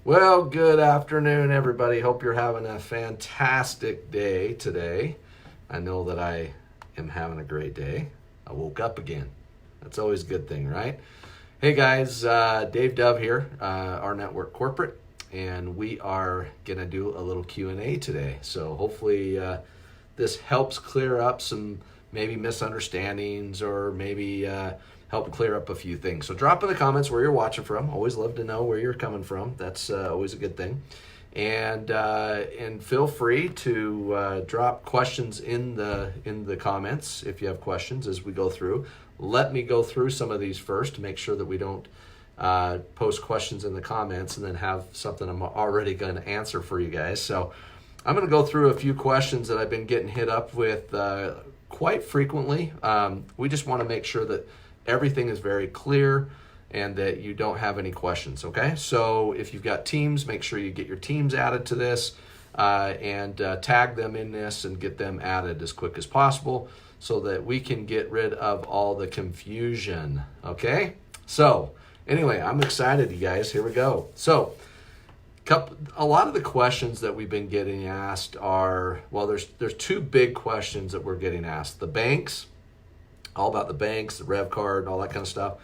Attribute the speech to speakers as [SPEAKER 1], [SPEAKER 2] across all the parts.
[SPEAKER 1] Well, good afternoon, everybody. Hope you're having a fantastic day today. I know that I am having a great day. I woke up again. That's always a good thing, right? Hey guys, Dave Dove here, rNetwork Corporate, and we are gonna do a little Q&A today. So hopefully this helps clear up some maybe misunderstandings or maybe help clear up a few things. So drop in the comments where you're watching from. Always love to know where you're coming from. That's always a good thing. And feel free to drop questions in the comments if you have questions as we go through. Let me go through some of these first to make sure that we don't post questions in the comments and then have something I'm already going to answer for you guys. So I'm going to go through a few questions that I've been getting hit up with quite frequently. We just want to make sure that everything is very clear and that you don't have any questions, okay? So if you've got teams, make sure you get your teams added to this and tag them in this and get them added as quick as possible so that we can get rid of all the confusion, okay? So anyway, I'm excited, you guys. Here we go. So a lot of the questions that we've been getting asked are, well, there's two big questions that we're getting asked. The banks, all about the banks, the revvcard, and all that kind of stuff.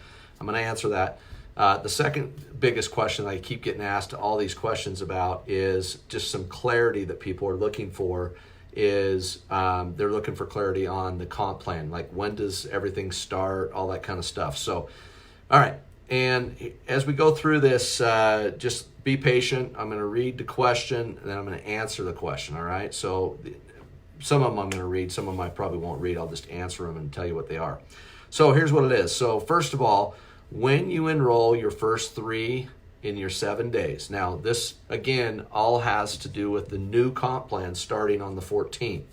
[SPEAKER 1] I'm going to answer that. The second biggest question I keep getting asked all these questions about is just some clarity that people are looking for is they're looking for clarity on the comp plan, like when does everything start, all that kind of stuff. So, all right. And as we go through this, just be patient. I'm going to read the question and then I'm going to answer the question. All right. So some of them I'm going to read, some of them I probably won't read. I'll just answer them and tell you what they are. So here's what it is. So first of all, when you enroll your first 3 in your 7 days. Now this, again, all has to do with the new comp plan starting on the 14th.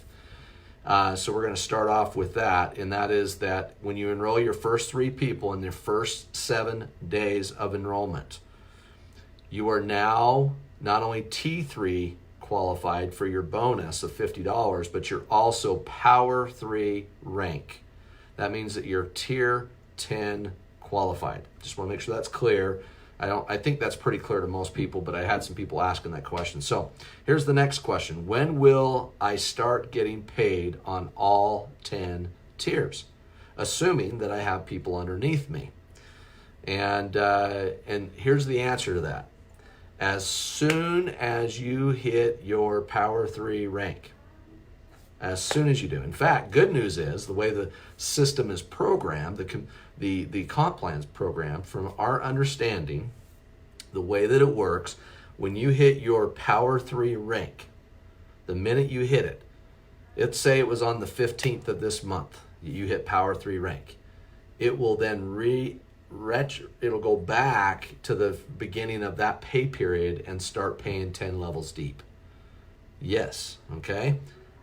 [SPEAKER 1] So we're going to start off with that. And that is that when you enroll your first 3 people in their first 7 days of enrollment, you are now not only T3 qualified for your bonus of $50, but you're also Power 3 rank. That means that you're Tier 10 qualified. Just want to make sure that's clear. I think that's pretty clear to most people, but I had some people asking that question. So here's the next question. When will I start getting paid on all 10 tiers? Assuming that I have people underneath me. And here's the answer to that. As soon as you hit your Power 3 rank, as soon as you do. In fact, good news is the way the system is programmed, the comp plan's programmed, from our understanding, the way that it works, when you hit your Power 3 rank, the minute you hit it, let's say it was on the 15th of this month, you hit Power 3 rank, it will then it'll go back to the beginning of that pay period and start paying 10 levels deep. Yes, okay?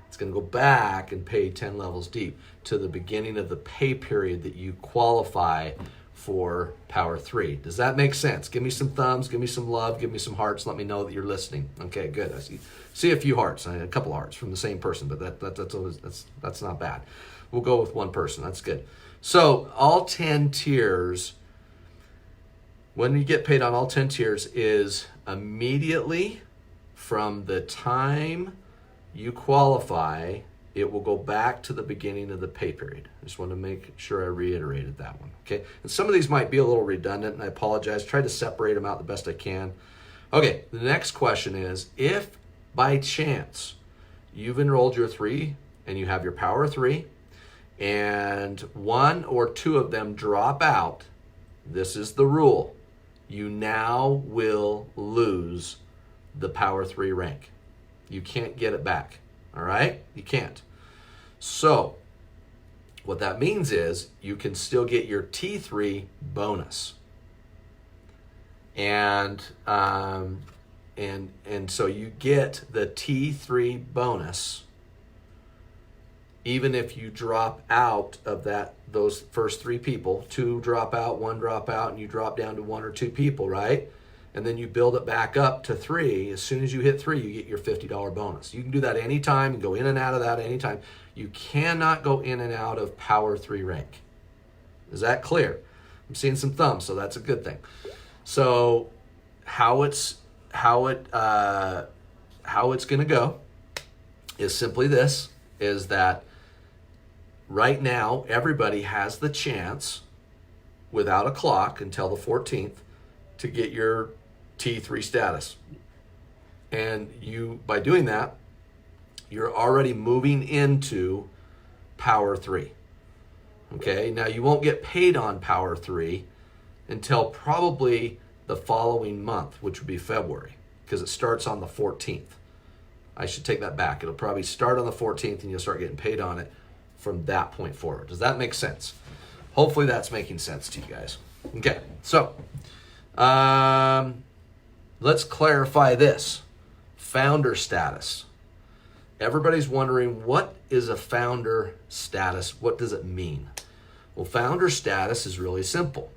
[SPEAKER 1] It's going to go back and pay 10 levels deep to the beginning of the pay period that you qualify for Power 3. Does that make sense? Give me some thumbs, give me some love, give me some hearts. Let me know that you're listening. Okay, good. I see a few hearts, a couple hearts from the same person, but that's not bad. We'll go with one person. That's good. So all 10 tiers, when you get paid on all 10 tiers, is immediately from the time you qualify, it will go back to the beginning of the pay period. I just want to make sure I reiterated that one, okay? And some of these might be a little redundant, and I apologize. Try to separate them out the best I can. Okay, the next question is, if by chance you've enrolled your 3 and you have your Power 3, and 1 or 2 of them drop out, this is the rule. You now will lose the Power 3 rank. You can't get it back, all right? You can't. So what that means is you can still get your T3 bonus. And so you get the T3 bonus even if you drop out of those first 3 people. 2 drop out, 1 drop out, and you drop down to 1 or 2 people, right? And then you build it back up to 3. As soon as you hit 3, you get your $50 bonus. You can do that anytime and go in and out of that anytime. You cannot go in and out of Power 3 rank. Is that clear? I'm seeing some thumbs, so that's a good thing. So how how it's going to go is simply this, is that right now everybody has the chance without a clock until the 14th to get your T3 status. And you, by doing that, you're already moving into Power 3. Okay, now you won't get paid on Power 3 until probably the following month, which would be February, because it starts on the 14th. I should take that back. It'll probably start on the 14th and you'll start getting paid on it from that point forward. Does that make sense? Hopefully that's making sense to you guys. Okay, so let's clarify this. Founder status. Everybody's wondering, what is a founder status? What does it mean? Well, founder status is really simple.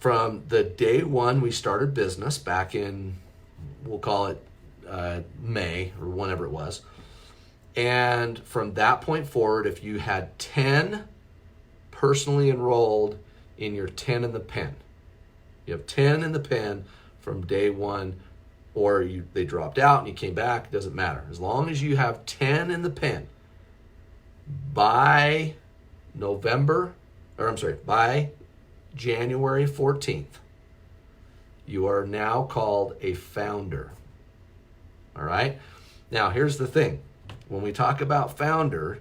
[SPEAKER 1] From the day one we started business back in, we'll call it May or whenever it was. And from that point forward, if you had 10 personally enrolled in your 10 in the pen, you have 10 in the pen from day one, or they dropped out and you came back, it doesn't matter. As long as you have 10 in the pen by by January 14th, you are now called a founder. All right? Now, here's the thing. When we talk about founder,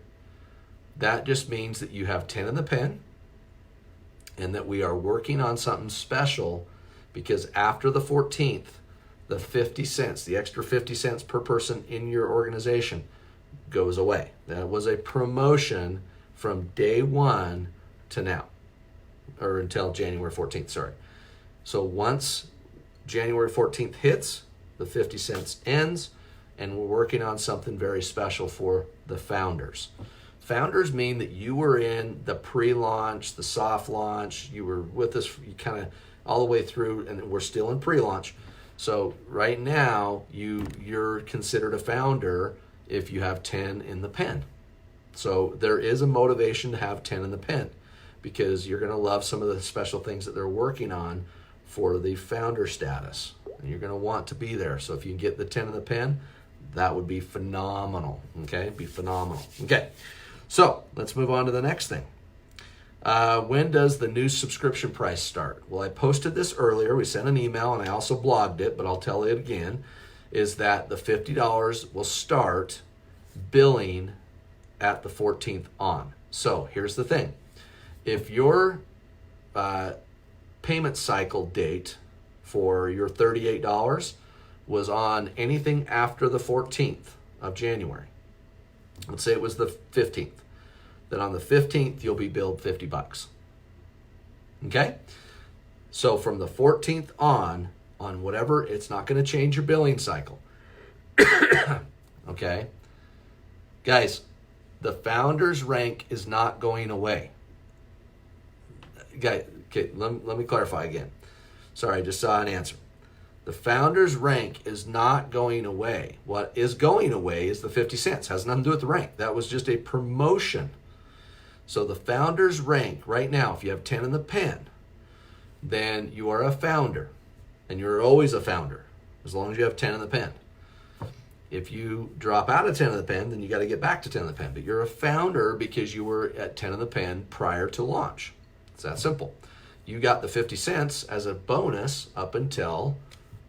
[SPEAKER 1] that just means that you have 10 in the pen and that we are working on something special, because after the 14th, the 50 cents, the extra 50 cents per person in your organization goes away. That was a promotion from day one to now, or until January 14th, sorry. So once January 14th hits, the 50 cents ends, and we're working on something very special for the founders. Founders mean that you were in the pre-launch, the soft launch, you were with us kind of all the way through, and we're still in pre-launch. So right now, you're considered a founder if you have 10 in the pen. So there is a motivation to have 10 in the pen, because you're going to love some of the special things that they're working on for the founder status. And you're going to want to be there. So if you can get the 10 in the pen, that would be phenomenal. Okay, be phenomenal. Okay, so let's move on to the next thing. When does the new subscription price start? Well, I posted this earlier. We sent an email and I also blogged it, but I'll tell it again, is that the $50 will start billing at the 14th on. So here's the thing. If your payment cycle date for your $38 was on anything after the 14th of January, let's say it was the 15th, then on the 15th, you'll be billed $50. Okay? So from the 14th on whatever, it's not going to change your billing cycle. Okay? Guys, the founder's rank is not going away. Guys, okay, let me clarify again. Sorry, I just saw an answer. The founder's rank is not going away. What is going away is the 50 cents. Has nothing to do with the rank. That was just a promotion. So the founder's rank right now, if you have 10 in the pen, then you are a founder. And you're always a founder as long as you have 10 in the pen. If you drop out of 10 in the pen, then you got to get back to 10 in the pen. But you're a founder because you were at 10 in the pen prior to launch. It's that simple. You got the 50 cents as a bonus up until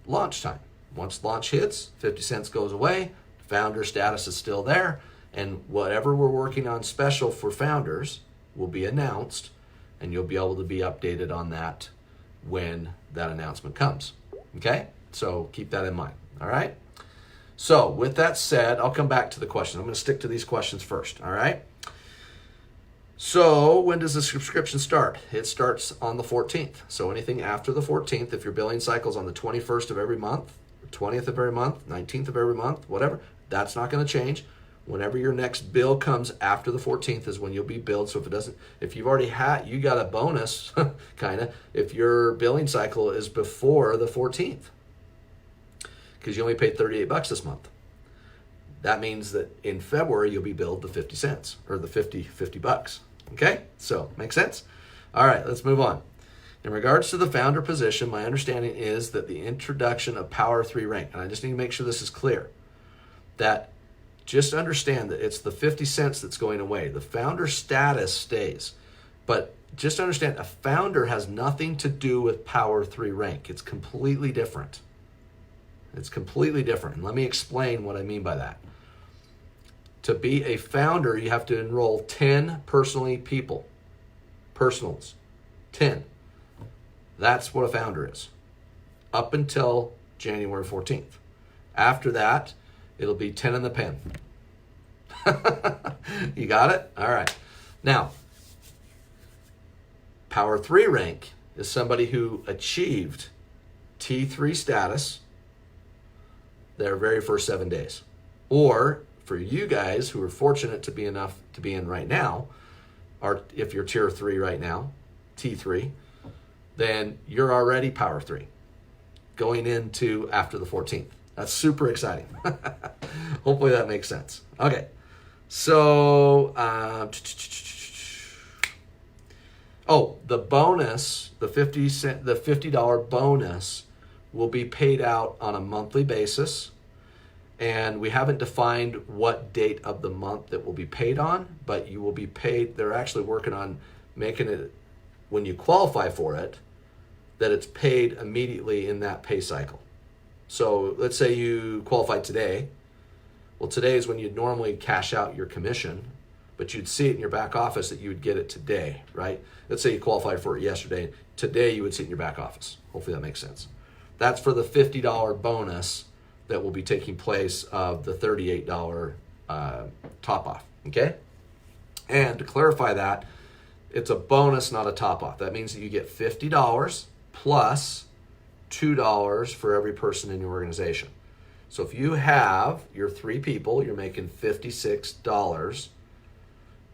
[SPEAKER 1] launch time. Once launch hits, 50 cents goes away. Founder status is still there. And whatever we're working on special for founders will be announced, and you'll be able to be updated on that when that announcement comes. Okay? So keep that in mind. All right? So with that said, I'll come back to the question. I'm going to stick to these questions first. All right? So when does the subscription start? It starts on the 14th. So anything after the 14th, if your billing cycle is on the 21st of every month, 20th of every month, 19th of every month, whatever, that's not going to change. Whenever your next bill comes after the 14th is when you'll be billed. So if you've already had, you got a bonus, kind of, if your billing cycle is before the 14th, because you only paid $38 this month. That means that in February, you'll be billed the 50 cents or the $50. Okay? So, make sense? All right, let's move on. In regards to the founder position, my understanding is that the introduction of Power 3 rank, and I just need to make sure this is clear, that just understand that it's the 50 cents that's going away. The founder status stays. But just understand, a founder has nothing to do with Power 3 rank. It's completely different. It's completely different. And let me explain what I mean by that. To be a founder, you have to enroll 10 personals. 10. That's what a founder is. Up until January 14th. After that, it'll be 10 in the pen. You got it? All right. Now, Power 3 rank is somebody who achieved T3 status their very first 7 days. Or for you guys who are fortunate to be enough to be in right now, or if you're tier 3 right now, T3, then you're already Power 3 going into after the 14th. That's super exciting. Hopefully that makes sense. Okay. So, the bonus, the $50 bonus will be paid out on a monthly basis. And we haven't defined what date of the month that will be paid on, but you will be paid. They're actually working on making it, when you qualify for it, that it's paid immediately in that pay cycle. So let's say you qualify today. Well, today is when you'd normally cash out your commission, but you'd see it in your back office that you would get it today, right? Let's say you qualified for it yesterday. Today you would see it in your back office. Hopefully that makes sense. That's for the $50 bonus that will be taking place of the $38 top off, okay? And to clarify that, it's a bonus, not a top off. That means that you get $50 plus $2 for every person in your organization. So if you have your 3 people, you're making $56.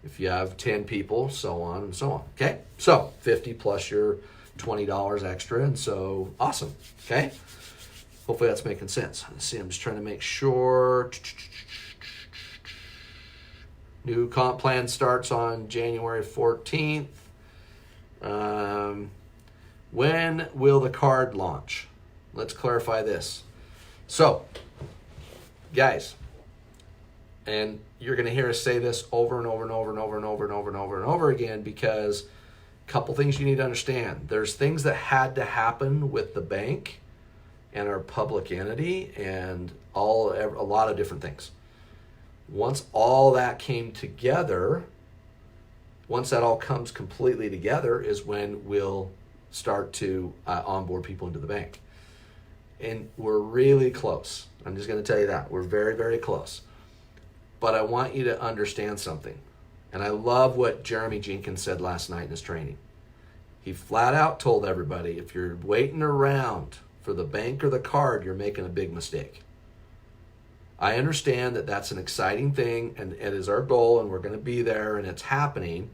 [SPEAKER 1] If you have 10 people, so on and so on. Okay? So 50 plus your $20 extra, and so awesome. Okay? Hopefully that's making sense. Let's see, I'm just trying to make sure. New comp plan starts on January 14th. When will the card launch? Let's clarify this. So, guys, and you're going to hear us say this over and over and over and over and over and over and over and over again, because a couple things you need to understand. There's things that had to happen with the bank and our public entity and a lot of different things. Once all that came together, once that all comes completely together is when we'll start to onboard people into the bank. And we're really close. I'm just going to tell you that. We're very, very close. But I want you to understand something. And I love what Jeremy Jenkins said last night in his training. He flat out told everybody, if you're waiting around for the bank or the card, you're making a big mistake. I understand that that's an exciting thing, and it is our goal, and we're going to be there, and it's happening.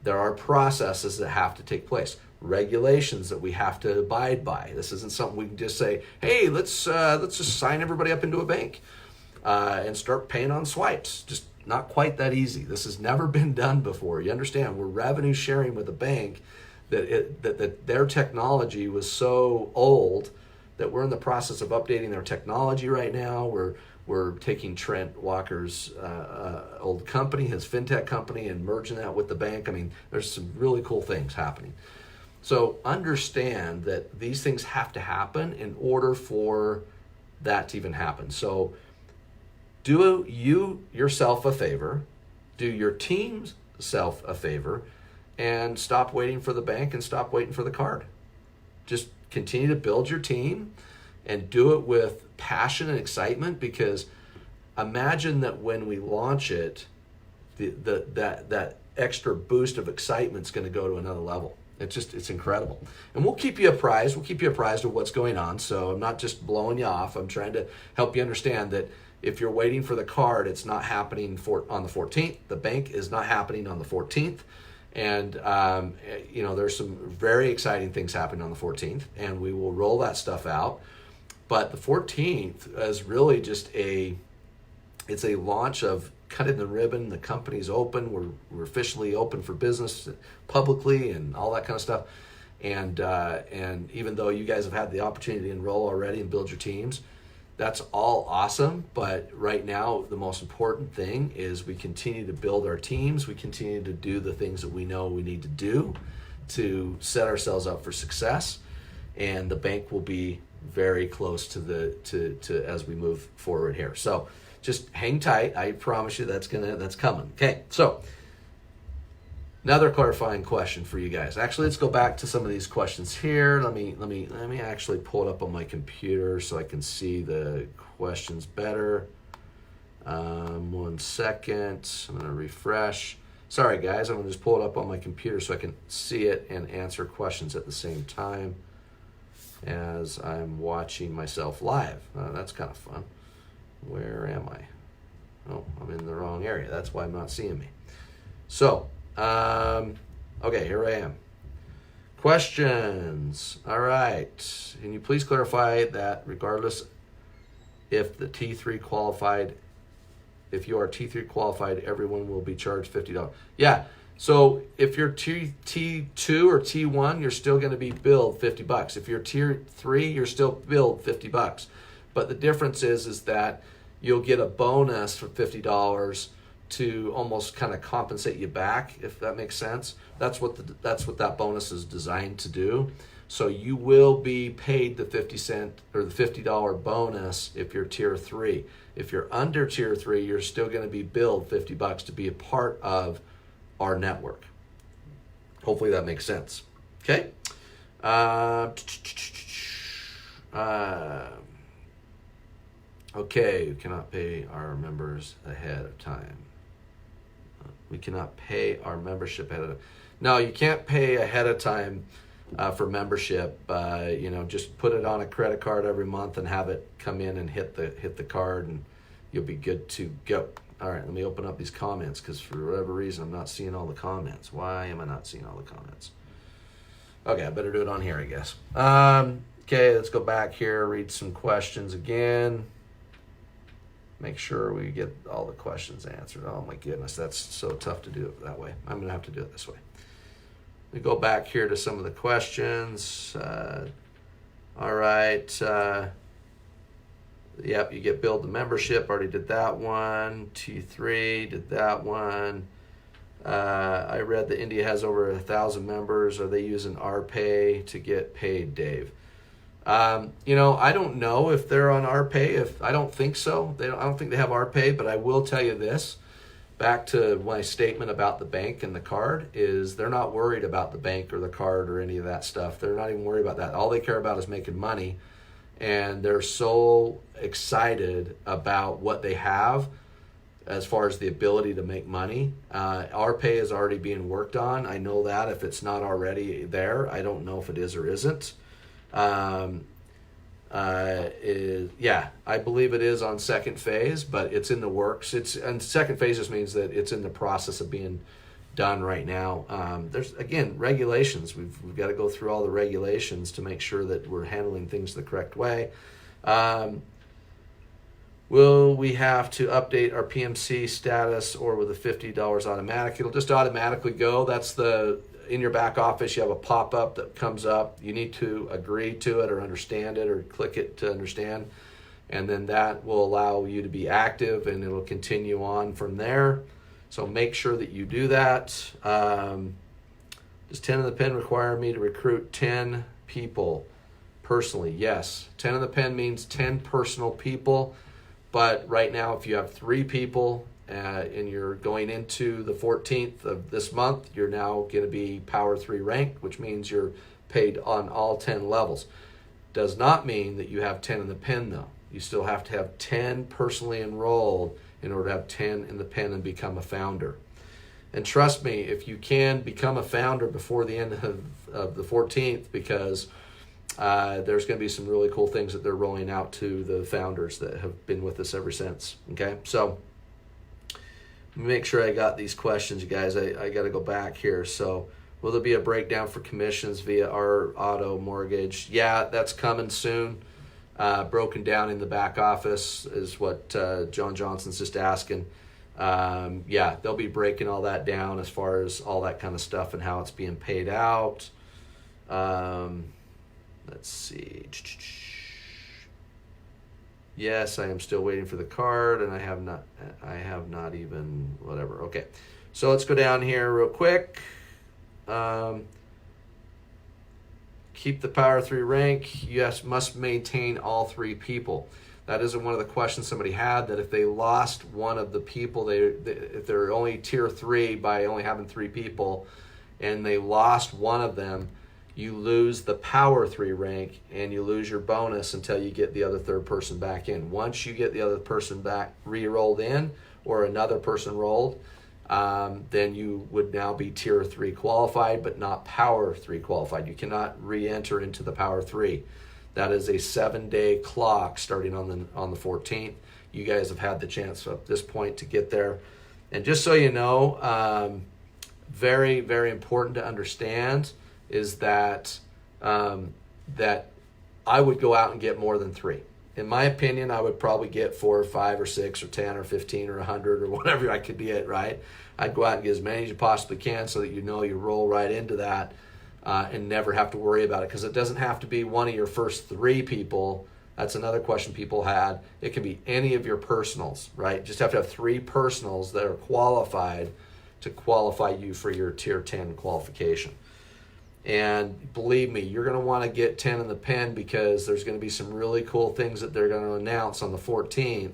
[SPEAKER 1] There are processes that have to take place, regulations that we have to abide by. This isn't something we can just say, hey, let's just sign everybody up into a bank and start paying on swipes. Just not quite that easy. This has never been done before. You understand, we're revenue sharing with a bank that their technology was so old that we're in the process of updating their technology right now. We're taking Trent Walker's old company, his fintech company, and merging that with the bank. I mean, there's some really cool things happening. So understand that these things have to happen in order for that to even happen. So do you yourself a favor, do your team's self a favor, and stop waiting for the bank and stop waiting for the card. Just continue to build your team and do it with passion and excitement, because imagine that when we launch it, that extra boost of excitement is going to go to another level. It's incredible. And we'll keep you apprised. We'll keep you apprised of what's going on. So I'm not just blowing you off. I'm trying to help you understand that if you're waiting for the card, it's not happening on the 14th. The bank is not happening on the 14th. And, there's some very exciting things happening on the 14th, and we will roll that stuff out. But the 14th is really just it's a launch of cutting the ribbon. The company's open. We're officially open for business publicly and all that kind of stuff. And even though you guys have had the opportunity to enroll already and build your teams, that's all awesome. But right now, the most important thing is we continue to build our teams. We continue to do the things that we know we need to do to set ourselves up for success. And the bank will be very close to as we move forward here. So just hang tight. I promise you that's coming. Okay, so another clarifying question for you guys. Actually, let's go back to some of these questions here. Let me actually pull it up on my computer so I can see the questions better. 1 second. I'm going to refresh. Sorry, guys. I'm going to just pull it up on my computer so I can see it and answer questions at the same time as I'm watching myself live. That's kind of fun. Where am I? Oh, I'm in the wrong area. That's why I'm not seeing me. So, okay, here I am. Questions. All right. Can you please clarify that regardless if the T3 qualified, if you are T3 qualified, everyone will be charged $50? Yeah. So if you're T2 or T1, you're still going to be billed $50. If you're Tier 3, you're still billed $50. But the difference is that you'll get a bonus for $50 to almost kind of compensate you back, if that makes sense. That's what that bonus is designed to do. So you will be paid the 50-cent or the $50 bonus if you're Tier 3. If you're under Tier 3, you're still going to be billed $50 to be a part of our network. Hopefully that makes sense. Okay. Okay, we cannot pay our members ahead of time. We cannot pay our membership ahead of time. No, you can't pay ahead of time for membership. Just put it on a credit card every month and have it come in and hit the card, and you'll be good to go. All right, let me open up these comments because for whatever reason I'm not seeing all the comments. Why am I not seeing all the comments? Okay, I better do it on here, I guess. Okay, let's go back here, read some questions again. Make sure we get all the questions answered. Oh my goodness, that's so tough to do it that way. I'm going to have to do it this way. We go back here to some of the questions. All right. Yep, you get billed the membership. Already did that one. T3 did that one. I read that India has over 1,000 members. Are they using RPay to get paid, Dave? I don't know if they're on RPay. I don't think so. I don't think they have RPay, but I will tell you this. Back to my statement about the bank and the card is they're not worried about the bank or the card or any of that stuff. They're not even worried about that. All they care about is making money. And they're so excited about what they have as far as the ability to make money. RPay is already being worked on. I know that if it's not already there. I don't know if it is or isn't. I believe it is on second phase, but it's in the works. And second phase just means that it's in the process of being done right now. There's, again, regulations. We've got to go through all the regulations to make sure that we're handling things the correct way. Will we have to update our PMC status, or with the $50 automatic? It'll just automatically go. That's in your back office, you have a pop-up that comes up. You need to agree to it or understand it or click it to understand. And then that will allow you to be active, and it'll continue on from there. So make sure that you do that. Does 10 in the pen require me to recruit 10 people personally? Yes. 10 in the pen means 10 personal people. But right now, if you have 3 people and you're going into the 14th of this month, you're now going to be Power 3 ranked, which means you're paid on all 10 levels. Does not mean that you have 10 in the pen, though. You still have to have 10 personally enrolled in order to have 10 in the pen and become a founder. And trust me, if you can become a founder before the end of the 14th, because there's going to be some really cool things that they're rolling out to the founders that have been with us ever since. Okay, so make sure I got these questions, you guys. I got to go back here. So will there be a breakdown for commissions via our auto mortgage? Yeah, that's coming soon. Broken down in the back office is what John Johnson's just asking. They'll be breaking all that down as far as all that kind of stuff and how it's being paid out. Let's see. Yes, I am still waiting for the card, and I have not even, whatever. Okay, so let's go down here real quick. Keep the power 3 rank. Yes, must maintain all 3 people. That is one of the questions somebody had, that if they lost one of the people, if they're only tier 3 by only having 3 people, and they lost one of them, you lose the power 3 rank and you lose your bonus until you get the other third person back in. Once you get the other person back re-rolled in, or another person rolled, then you would now be tier 3 qualified, but not power 3 qualified. You cannot re-enter into the power 3. That is a 7-day clock starting on the 14th. You guys have had the chance at this point to get there. And just so you know, very, very important to understand is that that I would go out and get more than 3. In my opinion, I would probably get 4 or 5 or 6 or 10 or 15 or 100 or whatever I could get, right? I'd go out and get as many as you possibly can so that you know you roll right into that and never have to worry about it, because it doesn't have to be one of your first 3 people. That's another question people had. It can be any of your personals, right? Just have to have 3 personals that are qualified to qualify you for your tier 10 qualification. And believe me, you're going to want to get 10 in the pen, because there's going to be some really cool things that they're going to announce on the 14th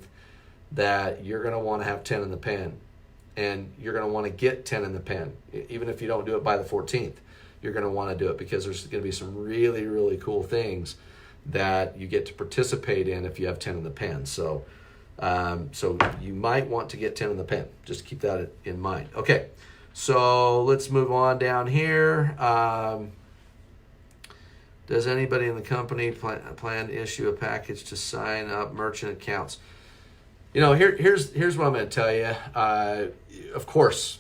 [SPEAKER 1] that you're going to want to have 10 in the pen. And you're going to want to get 10 in the pen. Even if you don't do it by the 14th, you're going to want to do it, because there's going to be some really, really cool things that you get to participate in if you have 10 in the pen. So you might want to get 10 in the pen. Just keep that in mind. Okay. So let's move on down here. Does anybody in the company plan to issue a package to sign up merchant accounts? You know, here's what I'm going to tell you. Of course,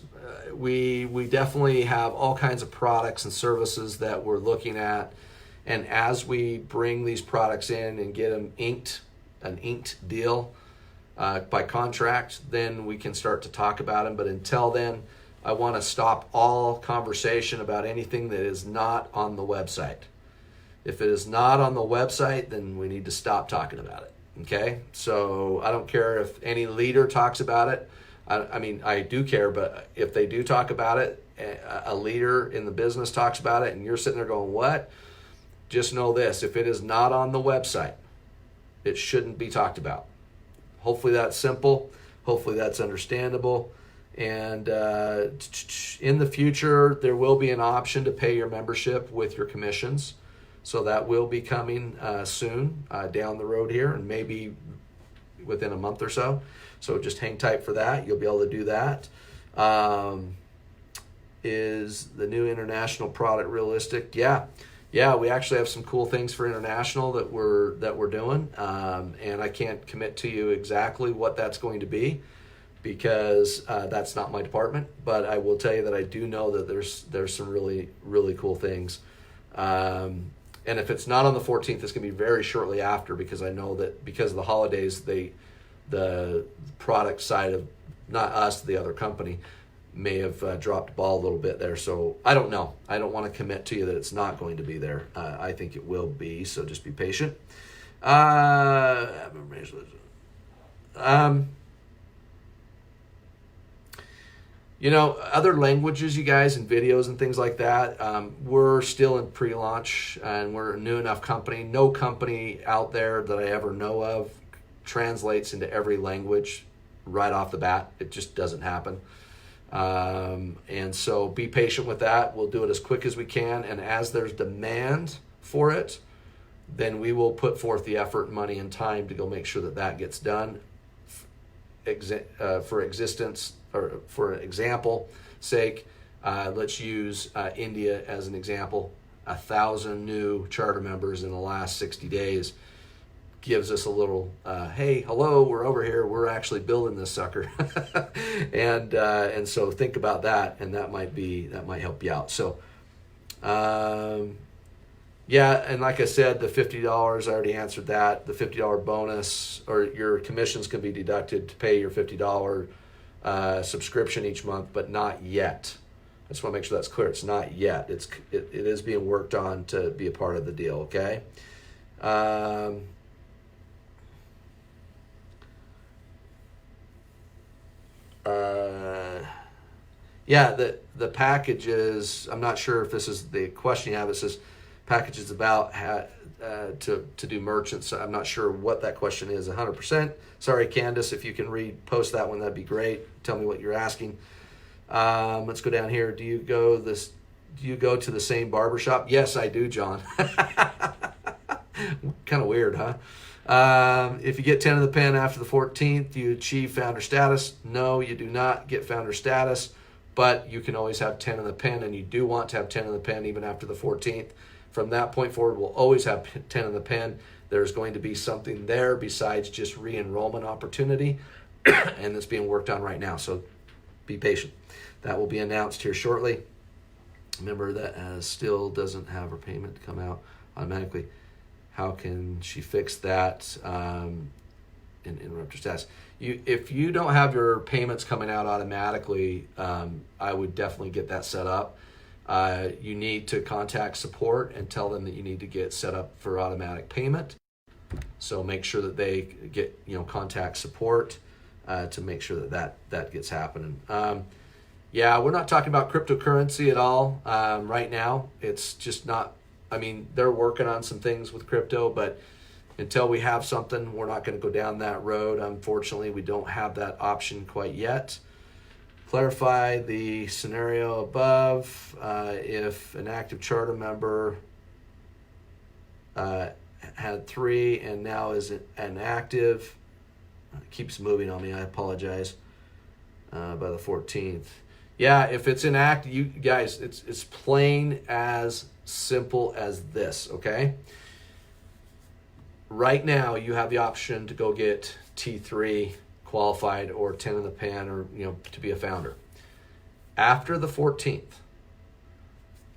[SPEAKER 1] we definitely have all kinds of products and services that we're looking at, and as we bring these products in and get them an inked deal by contract, then we can start to talk about them. But until then, I want to stop all conversation about anything that is not on the website. If it is not on the website, then we need to stop talking about it. Okay? So I don't care if any leader talks about it. I mean, I do care, but if they do talk about it, a leader in the business talks about it, and you're sitting there going, what? Just know this: if it is not on the website, it shouldn't be talked about. Hopefully that's simple. Hopefully that's understandable. And in the future, there will be an option to pay your membership with your commissions. So that will be coming soon down the road here, and maybe within a month or so. So just hang tight for that. You'll be able to do that. Is the new international product realistic? Yeah, we actually have some cool things for international that we're doing. And I can't commit to you exactly what that's going to be, because that's not my department, but I will tell you that I do know that there's some really, really cool things. And if it's not on the 14th, it's going to be very shortly after, because I know that because of the holidays, the product side of, not us, the other company, may have dropped the ball a little bit there. So I don't know. I don't want to commit to you that it's not going to be there. I think it will be, so just be patient. You know, other languages, you guys, and videos and things like that, we're still in pre-launch, and we're a new enough company. No company out there that I ever know of translates into every language right off the bat. It just doesn't happen. And so be patient with that. We'll do it as quick as we can. And as there's demand for it, then we will put forth the effort, money, and time to go make sure that that gets done. For existence, or for example sake, let's use India as an example. 1,000 new charter members in the last 60 days gives us a little, hey, hello, we're over here. We're actually building this sucker. and so think about that, and that might help you out. So, yeah, and like I said, the $50, I already answered that. The $50 bonus, or your commissions can be deducted to pay your $50 subscription each month, but not yet. I just want to make sure that's clear. It's not yet. It is being worked on to be a part of the deal, okay? Yeah, the packages, I'm not sure if this is the question you have. It says packages about to do merchants. I'm not sure what that question is 100%. Sorry, Candace, if you can post that one, that'd be great. Tell me what you're asking. Let's go down here. Do you go to the same barbershop? Yes, I do, John. Kind of weird, huh? If you get 10 in the pen after the 14th, do you achieve founder status? No, you do not get founder status, but you can always have 10 in the pen, and you do want to have 10 in the pen even after the 14th. From that point forward, we'll always have 10 in the pen. There's going to be something there besides just re-enrollment opportunity, and it's being worked on right now, so be patient. That will be announced here shortly. Remember that still doesn't have her payment come out automatically. How can she fix that in interrupt her status? If you don't have your payments coming out automatically, I would definitely get that set up. You need to contact support and tell them that you need to get set up for automatic payment. So make sure that they get contact support to make sure that gets happening. Yeah, we're not talking about cryptocurrency at all right now. It's just not. I mean, they're working on some things with crypto, but until we have something, we're not going to go down that road. Unfortunately, we don't have that option quite yet. Clarify the scenario above. If an active charter member had 3 and now is inactive, it keeps moving on me, I apologize, by the 14th. Yeah, if it's inactive, you guys, it's plain as simple as this, okay? Right now, you have the option to go get T3 qualified or 10 in the pen or, to be a founder. After the 14th,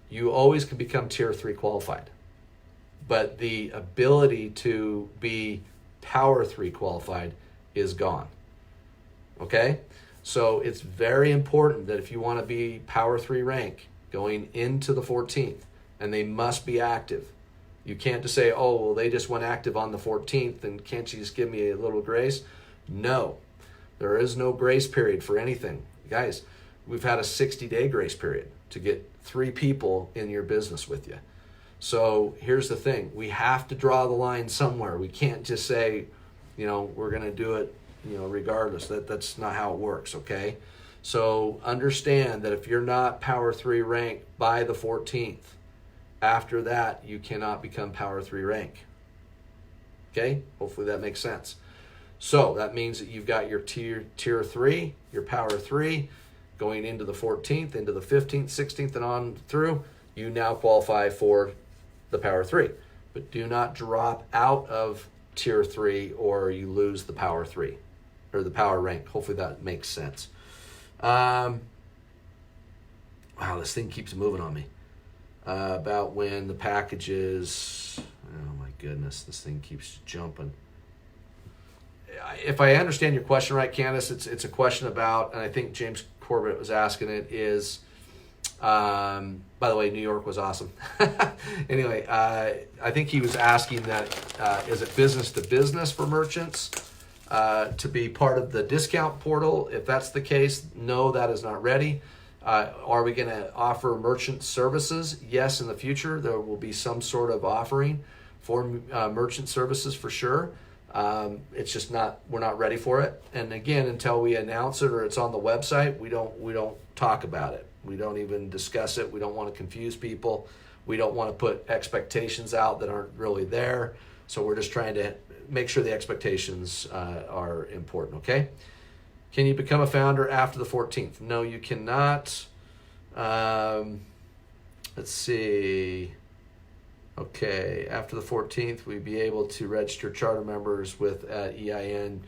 [SPEAKER 1] you always can become tier 3 qualified. But the ability to be power 3 qualified is gone, okay? So it's very important that if you want to be power 3 rank going into the 14th, and they must be active. You can't just say, oh, well, they just went active on the 14th, and can't you just give me a little grace? No, there is no grace period for anything. Guys, we've had a 60-day grace period to get 3 people in your business with you. So here's the thing. We have to draw the line somewhere. We can't just say, we're going to do it, regardless. That's not how it works, okay? So understand that if you're not power 3 rank by the 14th, after that, you cannot become power 3 rank. Okay? Hopefully that makes sense. So that means that you've got your tier 3, your power 3, going into the 14th, into the 15th, 16th, and on through. You now qualify for the power 3. But do not drop out of tier 3 or you lose the power 3 or the power rank. Hopefully that makes sense. Wow, this thing keeps moving on me. About when the packages, oh my goodness, this thing keeps jumping. If I understand your question right, Candace, it's a question about, and I think James Corbett was asking it, is, by the way, New York was awesome. Anyway, I think he was asking that, is it business to business for merchants to be part of the discount portal? If that's the case, no, that is not ready. Are we going to offer merchant services? Yes, in the future, there will be some sort of offering for merchant services for sure. It's just we're not ready for it. And again, until we announce it or it's on the website, we don't talk about it. We don't even discuss it. We don't want to confuse people. We don't want to put expectations out that aren't really there. So we're just trying to make sure the expectations are important, okay? Can you become a founder after the 14th? No, you cannot. Let's see. Okay, after the 14th, we'd be able to register charter members with EIN.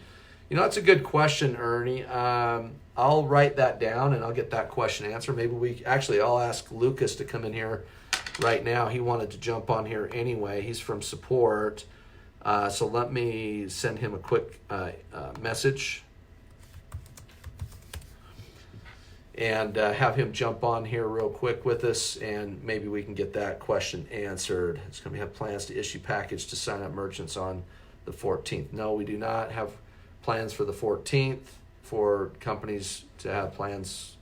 [SPEAKER 1] That's a good question, Ernie. I'll write that down and I'll get that question answered. I'll ask Lucas to come in here right now. He wanted to jump on here anyway. He's from support. So let me send him a quick message. and have him jump on here real quick with us, and maybe we can get that question answered. It's going to have plans to issue package to sign up merchants on the 14th. No, we do not have plans for the 14th for companies to have plans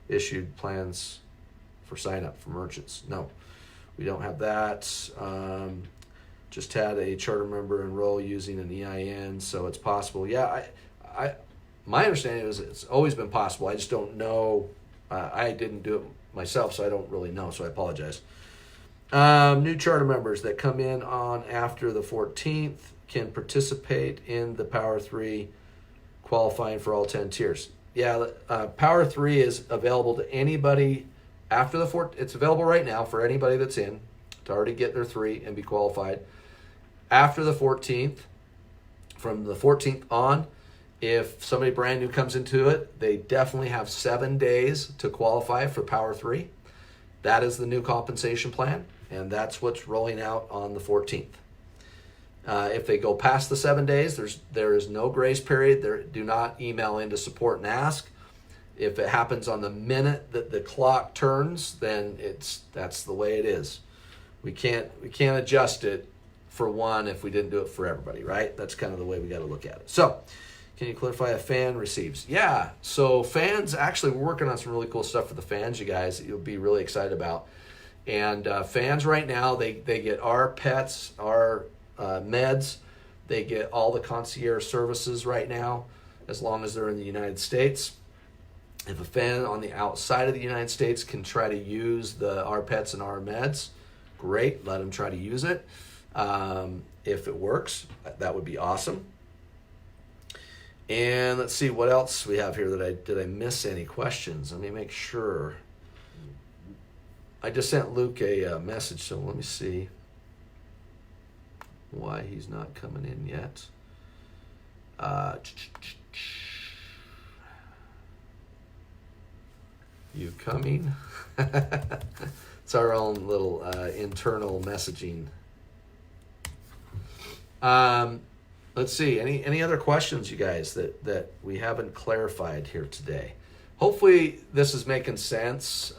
[SPEAKER 1] issued, plans for sign up for merchants. No, we don't have that. Just had a charter member enroll using an EIN, so it's possible. Yeah, my understanding is it's always been possible. I just don't know. I didn't do it myself, so I don't really know, so I apologize. New charter members that come in on after the 14th can participate in the Power 3 qualifying for all 10 tiers. Yeah, Power 3 is available to anybody after the 14th. It's available right now for anybody that's in to already get their 3 and be qualified. After the 14th, from the 14th on, if somebody brand new comes into it, they definitely have 7 days to qualify for Power 3. That is the new compensation plan, and that's what's rolling out on the 14th. If they go past the 7 days, there is no grace period. Do not email into support and ask. If it happens on the minute that the clock turns, then that's the way it is. We can't adjust it for one if we didn't do it for everybody, right? That's kind of the way we got to look at it. So, can you clarify a fan receives? Yeah, so fans, actually we're working on some really cool stuff for the fans, you guys, that you'll be really excited about. And fans right now, they get our pets, our meds, they get all the concierge services right now, as long as they're in the United States. If a fan on the outside of the United States can try to use our pets and our meds, great, let them try to use it. If it works, that would be awesome. And let's see what else we have here. Did I miss any questions? Let me make sure. I just sent Luke a message, so let me see why he's not coming in yet. You coming? It's our own little internal messaging. Let's see, any other questions, you guys, that we haven't clarified here today? Hopefully this is making sense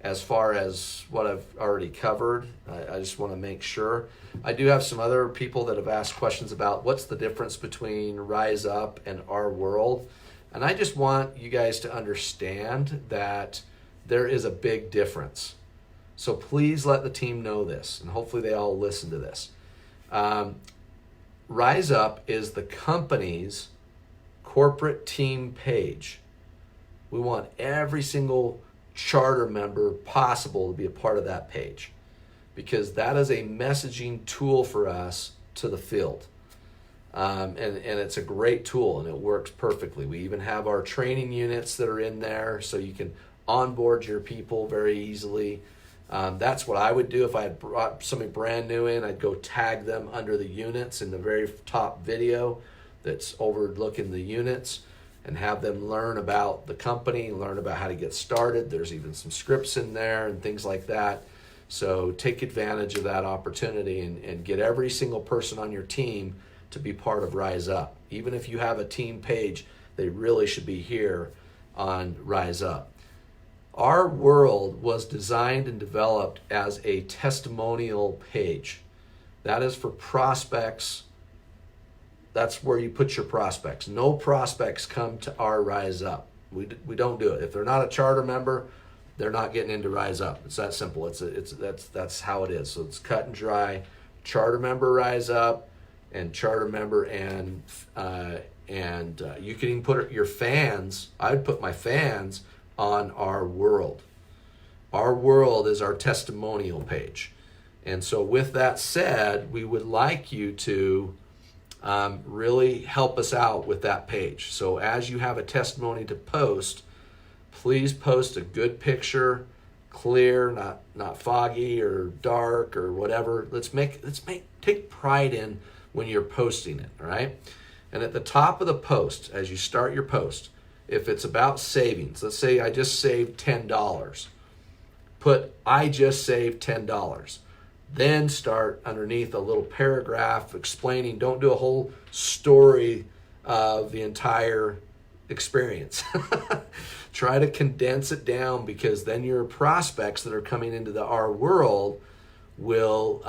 [SPEAKER 1] as far as what I've already covered. I just want to make sure. I do have some other people that have asked questions about what's the difference between Rise Up and Our World. And I just want you guys to understand that there is a big difference. So please let the team know this, and hopefully they all listen to this. Rise Up is the company's corporate team page. We want every single charter member possible to be a part of that page, because that is a messaging tool for us to the field. And it's a great tool, and it works perfectly. We even have our training units that are in there, so you can onboard your people very easily. That's what I would do if I had brought somebody brand new in. I'd go tag them under the units in the very top video that's overlooking the units, and have them learn about the company, learn about how to get started. There's even some scripts in there and things like that. So take advantage of that opportunity and get every single person on your team to be part of Rise Up. Even if you have a team page, they really should be here on Rise Up. Our World was designed and developed as a testimonial page. That is for prospects. That's where you put your prospects. No prospects come to our Rise Up. We don't do it. If they're not a charter member, they're not getting into Rise Up. It's that simple. That's how it is. So it's cut and dry. Charter member Rise Up, and charter member and you can even put your fans. I would put my fans on Our World. Our World is our testimonial page. And so with that said, we would like you to really help us out with that page. So as you have a testimony to post, please post a good picture, clear, not foggy or dark or whatever. Let's take pride in when you're posting it, all right? And at the top of the post, as you start your post, if it's about savings, let's say I just saved $10. Put, I just saved $10. Then start underneath a little paragraph explaining. Don't do a whole story of the entire experience. Try to condense it down, because then your prospects that are coming into our world will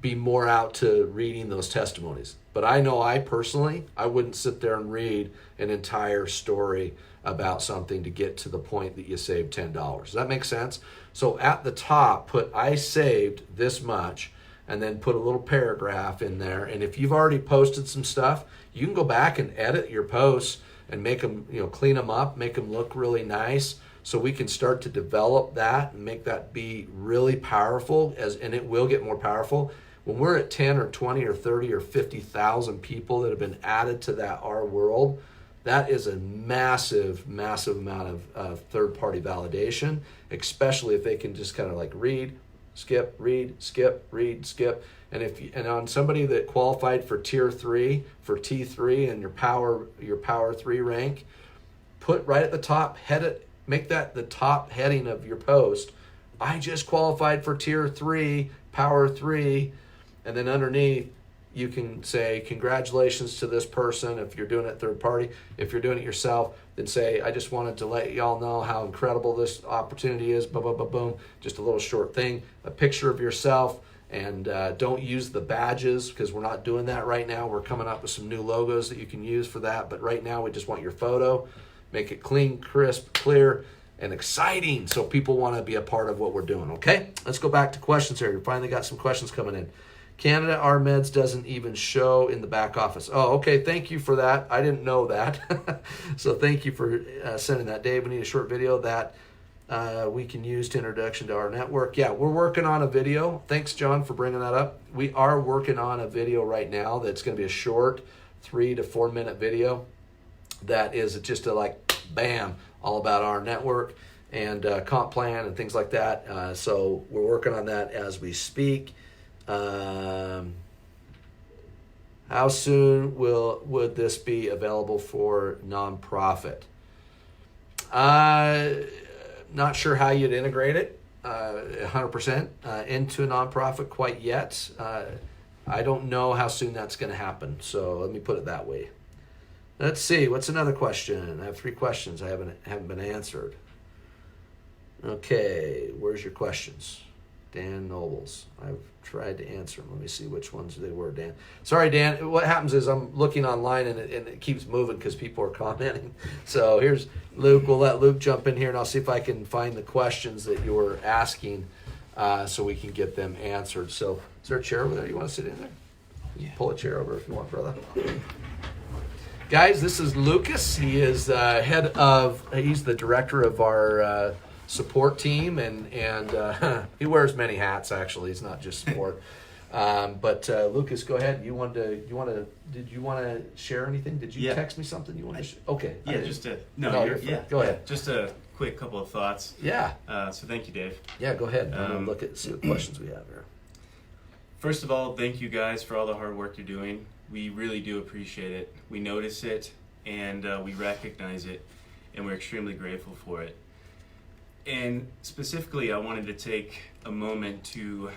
[SPEAKER 1] be more out to reading those testimonies. But I know I personally wouldn't sit there and read an entire story about something to get to the point that you saved $10. Does that make sense? So at the top, put I saved this much, and then put a little paragraph in there. And if you've already posted some stuff, you can go back and edit your posts and make them, clean them up, make them look really nice, so we can start to develop that and make that be really powerful, and it will get more powerful. When we're at 10 or 20 or 30 or 50,000 people that have been added to our world, that is a massive, massive amount of third-party validation, especially if they can just kind of like read, skip, read, skip, read, skip. And on somebody that qualified for tier 3, for T3 and your power 3 rank, put right at the top, make that the top heading of your post. I just qualified for tier 3, power 3, and then underneath you can say congratulations to this person if you're doing it third party. If you're doing it yourself, then say, I just wanted to let y'all know how incredible this opportunity is, boom, boom, boom, boom. Just a little short thing, a picture of yourself, and don't use the badges, because we're not doing that right now. We're coming up with some new logos that you can use for that, but right now we just want your photo. Make it clean, crisp, clear, and exciting, so people want to be a part of what we're doing, okay? Let's go back to questions here. We finally got some questions coming in. Canada, our meds doesn't even show in the back office. Oh, okay, thank you for that. I didn't know that. So thank you for sending that, Dave. We need a short video that we can use to introduction to rNetwork. Yeah, we're working on a video. Thanks, John, for bringing that up. We are working on a video right now that's going to be a short 3 to 4 minute video that is just bam, all about rNetwork and comp plan and things like that. So we're working on that as we speak. How soon would this be available for nonprofit? Not sure how you'd integrate it 100% into a nonprofit quite yet. I don't know how soon that's going to happen, so let me put it that way. Let's see, what's another question? I have 3 questions I haven't been answered. Okay, where's your questions? Dan Nobles. I've tried to answer them. Let me see which ones they were, Dan. Sorry, Dan. What happens is I'm looking online and it keeps moving because people are commenting. So here's Luke. We'll let Luke jump in here, and I'll see if I can find the questions that you were asking so we can get them answered. So is there a chair over there? You want to sit in there? Yeah. Pull a chair over if you want, brother. Guys, this is Lucas. He is he's the director of our support team, and he wears many hats. Actually, it's not just support. But Lucas, go ahead. Did you want to share anything? Did you text me something you want to? Okay.
[SPEAKER 2] Yeah,
[SPEAKER 1] go ahead.
[SPEAKER 2] Just a quick couple of thoughts.
[SPEAKER 1] Yeah.
[SPEAKER 2] So thank you, Dave.
[SPEAKER 1] Yeah, go ahead. I'm gonna look at see what questions we have here.
[SPEAKER 2] First of all, thank you guys for all the hard work you're doing. We really do appreciate it. We notice it, and we recognize it, and we're extremely grateful for it. And specifically, I wanted to take a moment to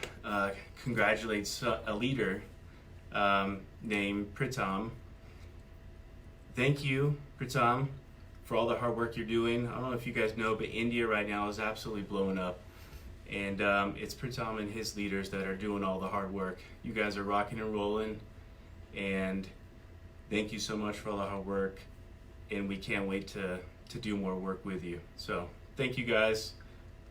[SPEAKER 2] congratulate a leader named Pritam. Thank you, Pritam, for all the hard work you're doing. I don't know if you guys know, but India right now is absolutely blowing up. And it's Pritam and his leaders that are doing all the hard work. You guys are rocking and rolling. And thank you so much for all the hard work. And we can't wait to do more work with you. So thank you guys.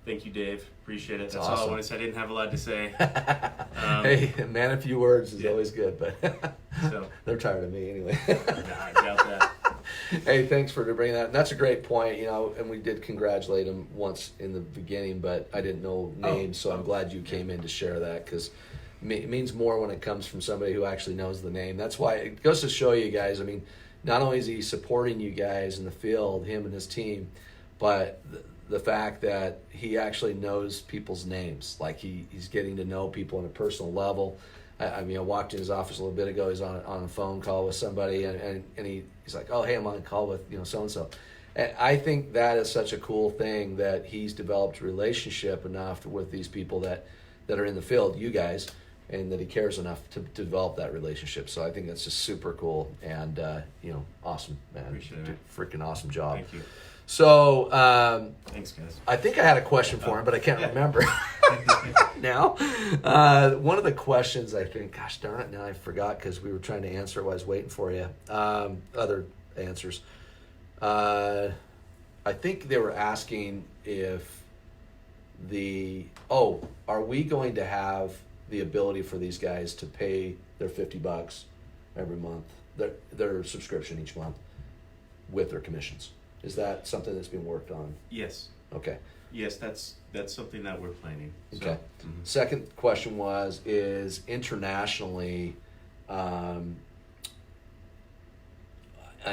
[SPEAKER 2] Thank you, Dave. Appreciate it. That's awesome. All I wanted to say. I didn't have a lot to say.
[SPEAKER 1] Hey, man, a few words is always good, but
[SPEAKER 2] so
[SPEAKER 1] they're tired of me anyway.
[SPEAKER 2] I doubt that.
[SPEAKER 1] Hey, thanks for bringing that. And that's a great point, and we did congratulate him once in the beginning, but I didn't know names, so I'm glad you came in to share that, because it means more when it comes from somebody who actually knows the name. That's why it goes to show you guys, not only is he supporting you guys in the field, him and his team, but the fact that he actually knows people's names. Like he's getting to know people on a personal level. I walked in his office a little bit ago. He's on a phone call with somebody, and he's like, oh, hey, I'm on a call with so-and-so. And I think that is such a cool thing that he's developed a relationship enough with these people that are in the field, you guys, and that he cares enough to develop that relationship. So I think that's just super cool and, awesome, man.
[SPEAKER 2] Appreciate it, man.
[SPEAKER 1] Freaking awesome job.
[SPEAKER 2] Thank you.
[SPEAKER 1] So
[SPEAKER 2] Thanks, guys.
[SPEAKER 1] I think I had a question for him, but I can't remember now. One of the questions, I think, gosh darn it, now I forgot because we were trying to answer it while I was waiting for you. Other answers. I think they were asking if are we going to have the ability for these guys to pay their $50 every month, their subscription each month with their commissions? Is that something that's being worked on?
[SPEAKER 2] Yes.
[SPEAKER 1] Okay.
[SPEAKER 2] Yes, that's something that we're planning. So,
[SPEAKER 1] okay. Second question is internationally, I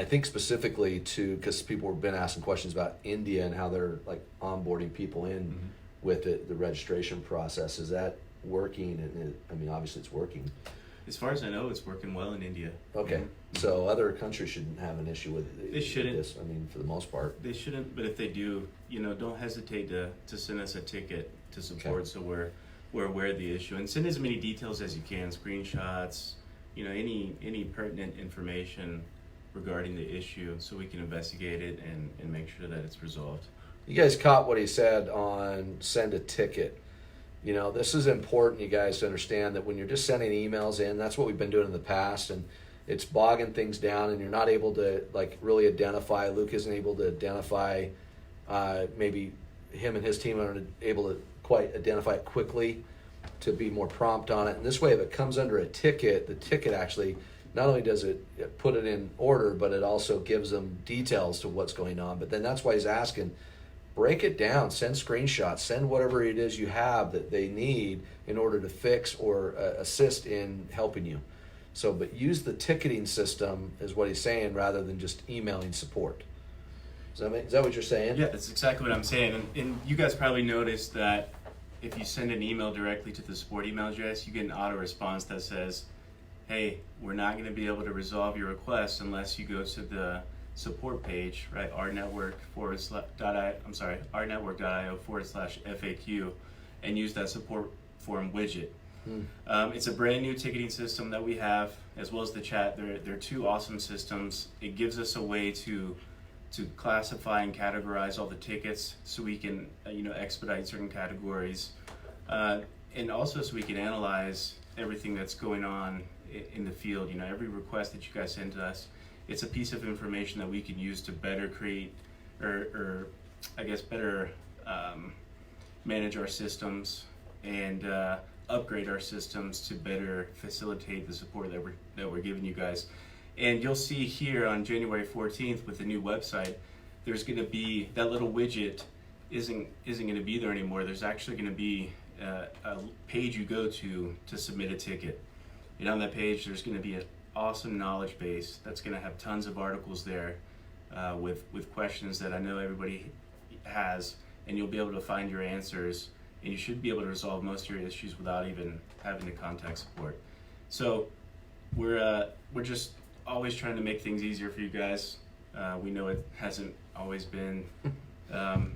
[SPEAKER 1] think specifically because people have been asking questions about India and how they're like onboarding people in with the registration process. Is that working? And obviously it's working.
[SPEAKER 2] As far as I know, it's working well in India.
[SPEAKER 1] Okay. So other countries shouldn't have an issue with
[SPEAKER 2] They shouldn't.
[SPEAKER 1] this, for the most part.
[SPEAKER 2] They shouldn't, but if they do, don't hesitate to send us a ticket to support, so we're aware of the issue. And send as many details as you can, screenshots, any pertinent information regarding the issue so we can investigate it and make sure that it's resolved.
[SPEAKER 1] You guys caught what he said on send a ticket. This is important, you guys, to understand that when you're just sending emails in, that's what we've been doing in the past, and it's bogging things down, and you're not able to really identify. Luke isn't able to identify. Maybe him and his team aren't able to quite identify it quickly to be more prompt on it. And this way, if it comes under a ticket, the ticket actually not only does it put it in order, but it also gives them details to what's going on. But then that's why he's asking, break it down, send screenshots, send whatever it is you have that they need in order to fix or assist in helping you. So, but use the ticketing system is what he's saying rather than just emailing support. Is that what you're saying?
[SPEAKER 2] Yeah, that's exactly what I'm saying. And you guys probably noticed that if you send an email directly to the support email address, you get an auto response that says, hey, we're not going to be able to resolve your request unless you go to the support page, right? rNetwork.io/FAQ and use that support form widget. It's a brand new ticketing system that we have, as well as the chat. They're two awesome systems. It gives us a way to classify and categorize all the tickets so we can expedite certain categories, and also so we can analyze everything that's going on in the field. Every request that you guys send to us, it's a piece of information that we can use to better create or I guess better manage our systems and upgrade our systems to better facilitate the support that we're giving you guys. And you'll see here on January 14th with the new website, there's going to be that little widget isn't going to be there anymore. There's actually going to be a page you go to submit a ticket. And on that page, there's going to be an awesome knowledge base that's going to have tons of articles there with questions that I know everybody has, and you'll be able to find your answers, and you should be able to resolve most of your issues without even having to contact support. So we're just always trying to make things easier for you guys. We know it hasn't always been the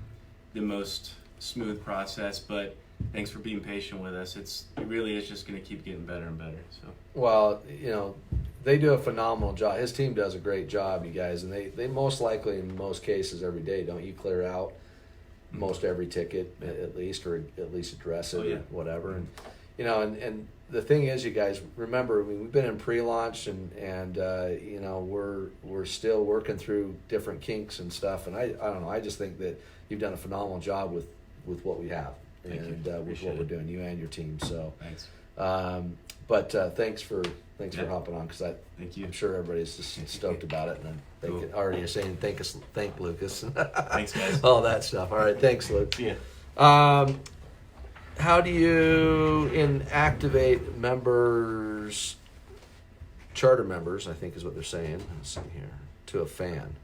[SPEAKER 2] most smooth process, but thanks for being patient with us. It really is just going to keep getting better and better. So.
[SPEAKER 1] Well, they do a phenomenal job. His team does a great job, you guys, and they most likely, in most cases, every day, don't you clear out most every ticket at least, or at least address it or whatever. And and the thing is, you guys, remember, we've been in pre-launch and we're still working through different kinks and stuff. And I don't know. I just think that you've done a phenomenal job with what we have and with what we're doing, you and your team. So
[SPEAKER 2] thanks.
[SPEAKER 1] Thanks for hopping on, because I'm sure everybody's just stoked about it, and they already are saying thank Lucas.
[SPEAKER 2] Thanks, guys.
[SPEAKER 1] All that stuff. All right, thanks, Luke.
[SPEAKER 2] Yeah.
[SPEAKER 1] How do you inactivate members, charter members, I think is what they're saying. Let's see here, to a fan?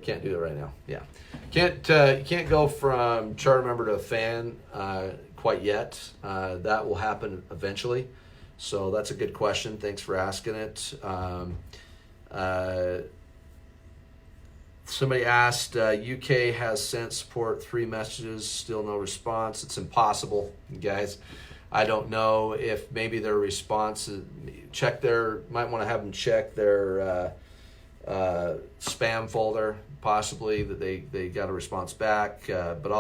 [SPEAKER 1] Can't do it right now. Yeah, can't go from charter member to a fan quite yet. That will happen eventually. So that's a good question. Thanks for asking it. Somebody asked, UK has sent support 3 messages, still no response. It's impossible, you guys. I don't know if maybe their response might want to have them check their spam folder, possibly, that they got a response back. But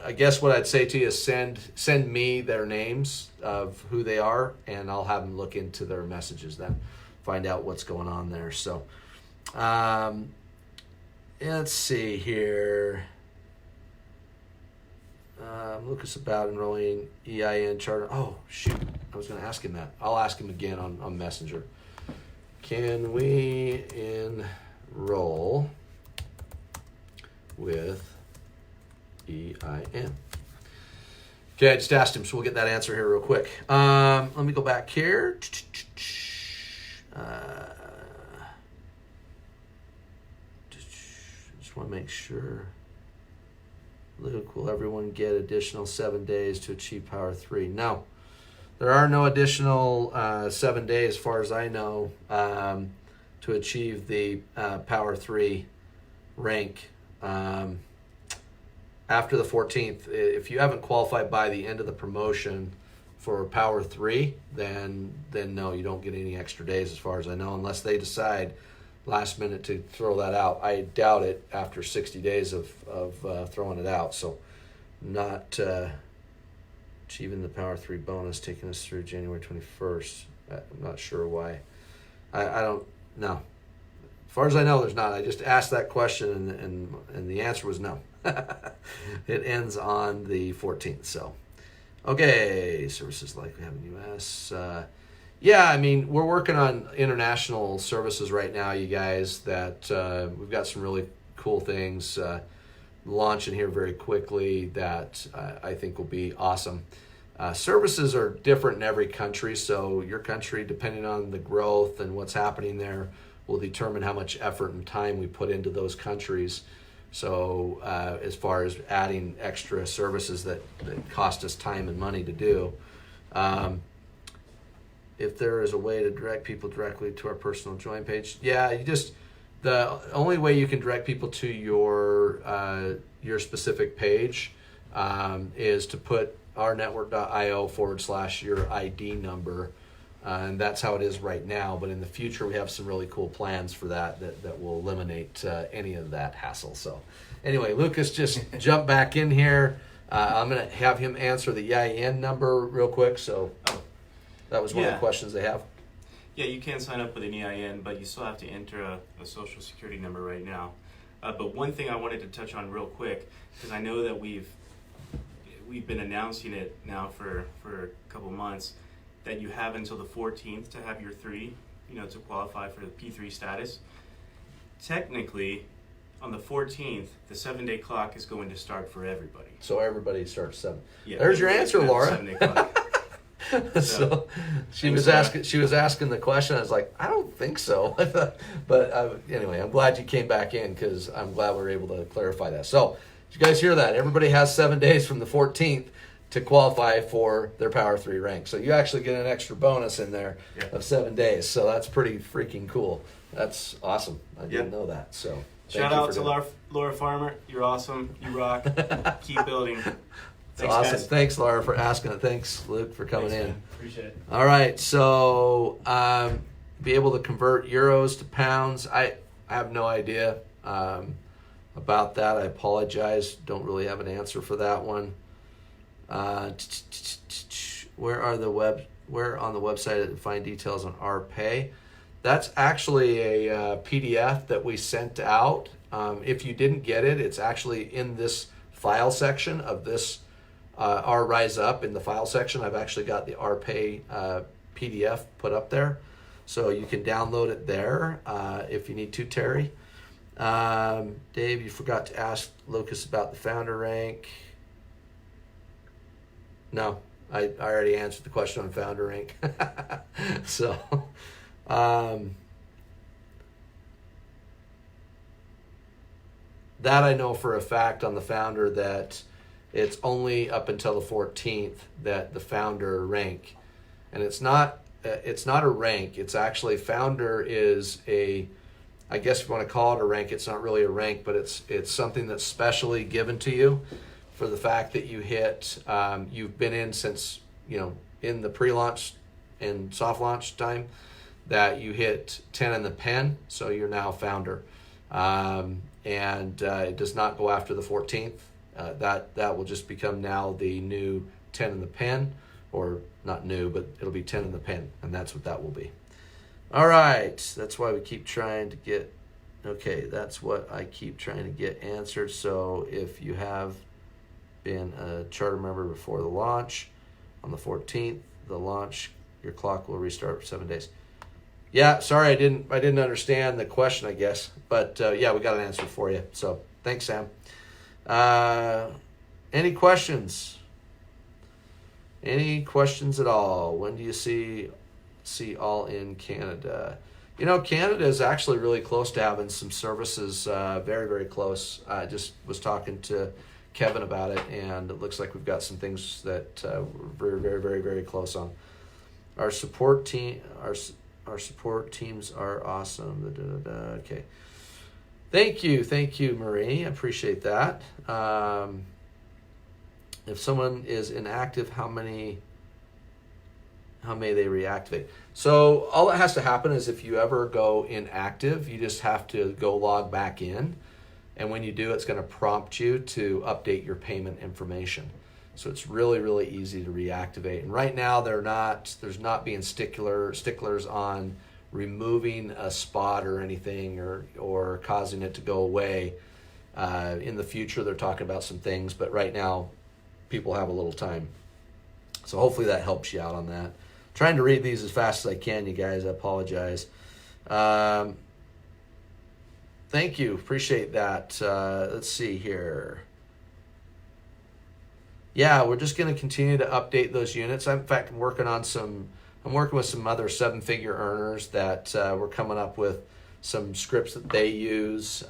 [SPEAKER 1] I guess what I'd say to you is send me their names of who they are, and I'll have them look into their messages then, find out what's going on there. So let's see here. Lucas about enrolling EIN charter. Oh, shoot. I was going to ask him that. I'll ask him again on Messenger. Can we enroll with EIN? Okay, I just asked him, so we'll get that answer here real quick. Let me go back here. Just want to make sure. Luke, will everyone get additional 7 days to achieve Power 3? No. There are no additional 7 days, as far as I know, to achieve the Power 3 rank. After the 14th, if you haven't qualified by the end of the promotion for Power 3, then no, you don't get any extra days, as far as I know, unless they decide last minute to throw that out. I doubt it after 60 days of throwing it out. So not achieving the Power 3 bonus, taking us through January 21st. I'm not sure why. I don't know. As far as I know, there's not. I just asked that question, and the answer was no. It ends on the 14th. So, okay, services like we have in the U.S. Yeah, I mean, we're working on international services right now, you guys, that we've got some really cool things launching here very quickly that I think will be awesome. Services are different in every country, so your country, depending on the growth and what's happening there, will determine how much effort and time we put into those countries. So as far as adding extra services that cost us time and money to do, if there is a way to direct people directly to our personal join page, yeah, the only way you can direct people to your specific page is to put rNetwork.io/your ID number, and that's how it is right now. But in the future, we have some really cool plans for that will eliminate any of that hassle. So anyway, Lucas just jumped back in here. I'm going to have him answer the EIN number real quick. So. That was one of the questions they have.
[SPEAKER 2] Yeah, you can sign up with an EIN, but you still have to enter a social security number right now. But one thing I wanted to touch on real quick, because I know that we've been announcing it now for a couple months, that you have until the 14th to have your 3, to qualify for the P3 status. Technically, on the 14th, the 7-day clock is going to start for everybody.
[SPEAKER 1] So everybody starts 7.
[SPEAKER 2] Yeah,
[SPEAKER 1] there's your answer, Laura.
[SPEAKER 2] 7-day clock.
[SPEAKER 1] So she was asking the question. I was like, I don't think so. But anyway, I'm glad you came back in, because I'm glad we were able to clarify that. So did you guys hear that? Everybody has 7 days from the 14th to qualify for their Power 3 rank. So you actually get an extra bonus in there of 7 days. So that's pretty freaking cool. That's awesome. I didn't know that. So
[SPEAKER 2] shout out to Laura Farmer. You're awesome. You rock. Keep building. Thanks,
[SPEAKER 1] awesome.
[SPEAKER 2] Guys.
[SPEAKER 1] Thanks, Laura, for asking it. Thanks, Luke, for coming in.
[SPEAKER 2] Man. Appreciate it.
[SPEAKER 1] All right, so be able to convert euros to pounds. I have no idea about that. I apologize. Don't really have an answer for that one. Where on the website to find details on RPay? That's actually a PDF that we sent out. If you didn't get it, it's actually in this file section of this. R Rise Up in the file section. I've actually got the RPay PDF put up there, so you can download it there if you need to, Terry. Dave, you forgot to ask Lucas about the founder rank. No, I already answered the question on founder rank. So that I know for a fact on the founder that it's only up until the 14th that the founder rank, and it's not a rank. It's actually, founder is I guess if you want to call it a rank, it's not really a rank, but it's something that's specially given to you for the fact that you hit, you've been in since, in the pre-launch and soft launch time, that you hit 10 in the pen, so you're now founder. It does not go after the 14th. That will just become now the new 10 in the pen, or not new, but it'll be 10 in the pen, and that's what that will be. All right, that's why we keep trying to get, that's what I keep trying to get answered. So if you have been a charter member before the launch, on the 14th, the launch, your clock will restart for 7 days. Yeah, sorry, I didn't understand the question, I guess. But yeah, we got an answer for you. So thanks, Sam. Any questions? Any questions at all? When do you see all in Canada? Canada is actually really close to having some services, very, very close. I just was talking to Kevin about it, and it looks like we've got some things that we're very, very, very, very close on. Our support teams are awesome. Okay. Thank you, Marie. I appreciate that. If someone is inactive, how may they reactivate? So all that has to happen is if you ever go inactive, you just have to go log back in. And when you do, it's going to prompt you to update your payment information. So it's really, really easy to reactivate. And right now, there's not being sticklers on removing a spot or anything, or causing it to go away. In the future, they're talking about some things, but right now, people have a little time. So hopefully that helps you out on that. Trying to read these as fast as I can, you guys. I apologize. Thank you. Appreciate that. Let's see here. Yeah, we're just going to continue to update those units. I'm working with some other 7-figure earners that we're coming up with some scripts that they use.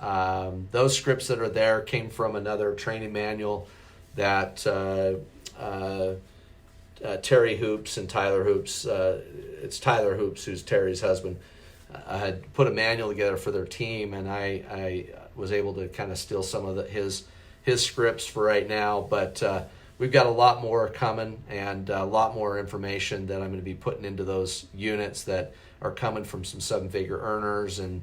[SPEAKER 1] Those scripts that are there came from another training manual that Terry Hoops and Tyler Hoops, it's Tyler Hoops, who's Terry's husband, had put a manual together for their team, and I was able to kind of steal some of his scripts for right now, but we've got a lot more coming, and a lot more information that I'm going to be putting into those units that are coming from some 7-figure earners and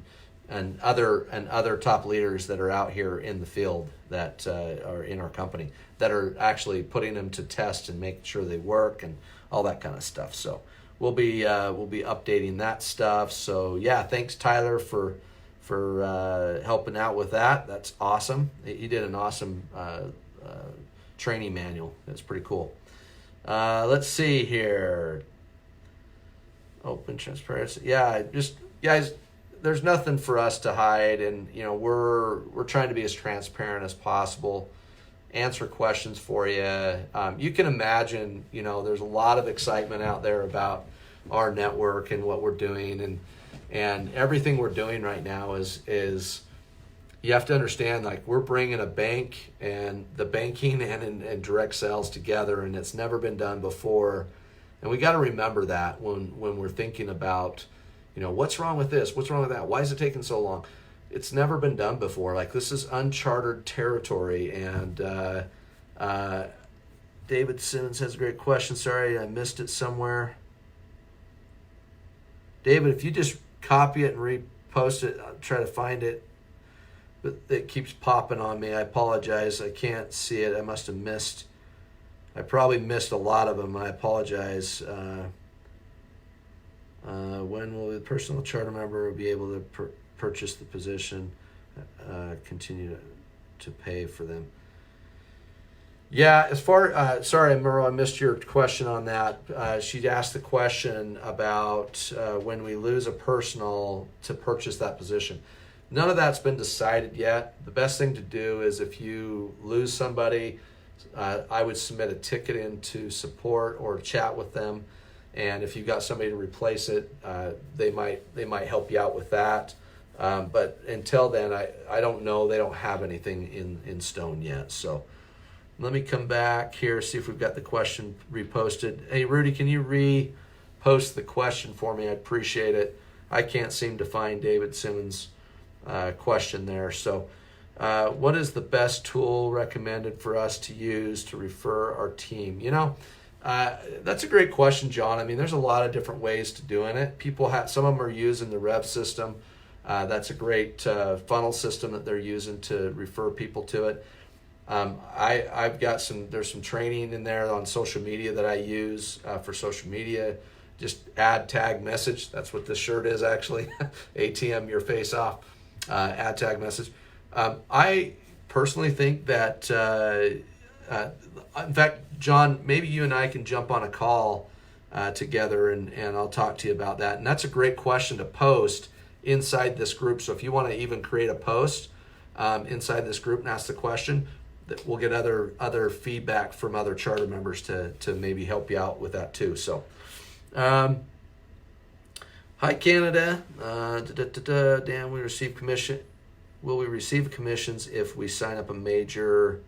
[SPEAKER 1] other top leaders that are out here in the field that are in our company, that are actually putting them to test and making sure they work and all that kind of stuff. So we'll be updating that stuff. So yeah, thanks Tyler for helping out with that. That's awesome. You did an awesome training manual. That's pretty cool. Let's see here. Open transparency. Yeah, just guys, there's nothing for us to hide, and we're trying to be as transparent as possible, answer questions for you. You can imagine, there's a lot of excitement out there about our network and what we're doing, and everything we're doing right now is you have to understand, like, we're bringing a bank and the banking and direct sales together, and it's never been done before. And we got to remember that when we're thinking about, what's wrong with this? What's wrong with that? Why is it taking so long? It's never been done before. Like, this is uncharted territory. And David Simmons has a great question. Sorry, I missed it somewhere. David, if you just copy it and repost it, I'll try to find it. But it keeps popping on me. I apologize. I can't see it. I must have missed. I probably missed a lot of them. I apologize. When will the personal charter member be able to purchase the position, continue to pay for them? Yeah, sorry, Merle, I missed your question on that. She asked the question about when we lose a personal to purchase that position. None of that's been decided yet. The best thing to do is, if you lose somebody, I would submit a ticket into support or chat with them, and if you've got somebody to replace it, they might help you out with that. But until then, I don't know. They don't have anything in stone yet. So let me come back here, see if we've got the question reposted. Hey, Rudy, can you repost the question for me? I'd appreciate it. I can't seem to find David Simmons' question there. So What is the best tool recommended for us to use to refer our team? That's a great question, John. I mean, there's a lot of different ways to doing it. Some of them are using the Rev system. That's a great funnel system that they're using to refer people to it. I've got there's some training in there on social media that I use for social media. Just add, tag, message. That's what this shirt is actually. ATM your face off. Add, tag, message. I personally think that, in fact, John, maybe you and I can jump on a call together and I'll talk to you about that. And that's a great question to post inside this group. So if you want to even create a post inside this group and ask the question, that we'll get other feedback from other charter members to maybe help you out with that too. So, hi Canada. Dan, we receive commission. Will we receive commissions if we sign up a major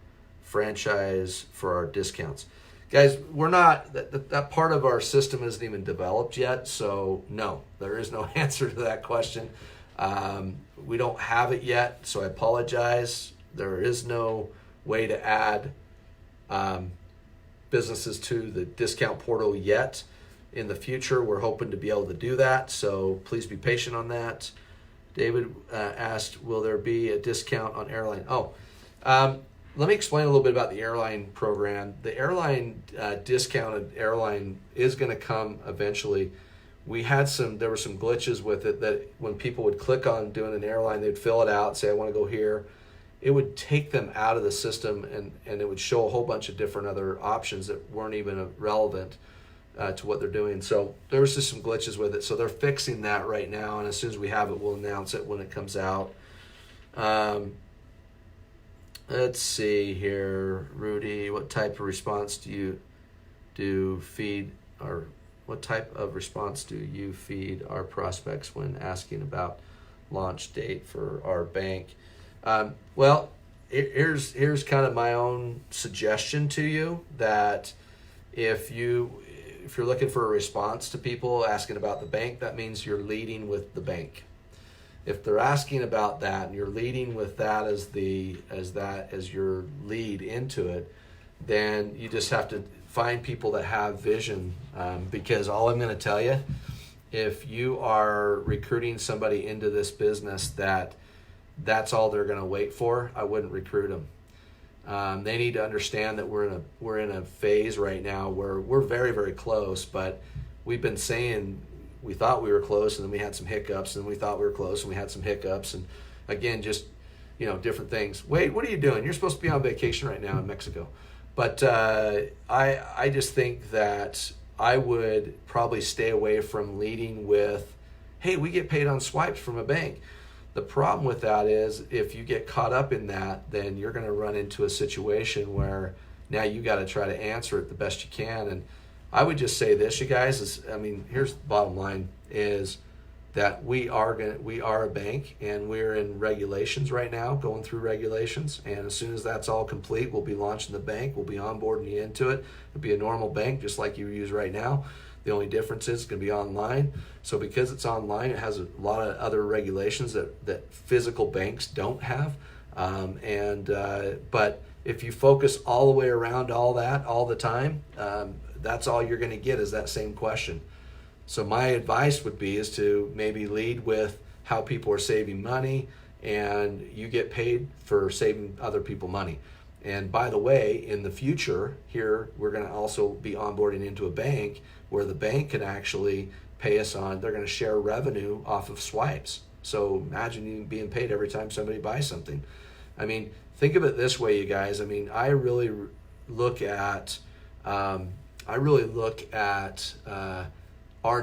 [SPEAKER 1] franchise for our discounts? Guys, we're not, that part of our system isn't even developed yet, so no, there is no answer to that question. We don't have it yet, so I apologize. There is no way to add businesses to the discount portal yet. In the future, we're hoping to be able to do that, so please be patient on that. David asked, will there be a discount on airline? Let me explain a little bit about the airline program. The airline discounted airline is going to come eventually. There were some glitches with it that when people would click on doing an airline, they'd fill it out, say, I want to go here. It would take them out of the system and it would show a whole bunch of different other options that weren't even relevant to what they're doing. So there was just some glitches with it. So they're fixing that right now, and as soon as we have it, we'll announce it when it comes out. Let's see here, Rudy. What type of response do you feed our prospects when asking about launch date for our bank? Well, here's kind of my own suggestion to you, that if you're looking for a response to people asking about the bank, that means you're leading with the bank. If they're asking about that and you're leading with that as your lead into it, then you just have to find people that have vision. Because all I'm going to tell you, if you are recruiting somebody into this business that's all they're going to wait for, I wouldn't recruit them. They need to understand that we're in a phase right now where we're very, very close, but we've been saying we thought we were close, and then we had some hiccups, and we thought we were close, and we had some hiccups, and again, just different things. Wade, what are you doing? You're supposed to be on vacation right now in Mexico. But I just think that I would probably stay away from leading with, hey, we get paid on swipes from a bank. The problem with that is if you get caught up in that, then you're going to run into a situation where now you got to try to answer it the best you can. And I would just say this, you guys, here's the bottom line, is that we are a bank, and we're in regulations right now, going through regulations. And as soon as that's all complete, we'll be launching the bank. We'll be onboarding you into it. It'll be a normal bank just like you use right now. The only difference is it's going to be online. So because it's online, it has a lot of other regulations that physical banks don't have. But if you focus all the way around all that all the time, that's all you're going to get is that same question. So my advice would be is to maybe lead with how people are saving money, and you get paid for saving other people money. And by the way, in the future here, we're going to also be onboarding into a bank where the bank can actually pay us on, they're going to share revenue off of swipes. So imagine you being paid every time somebody buys something. I mean, think of it this way, you guys. I mean, I really look at our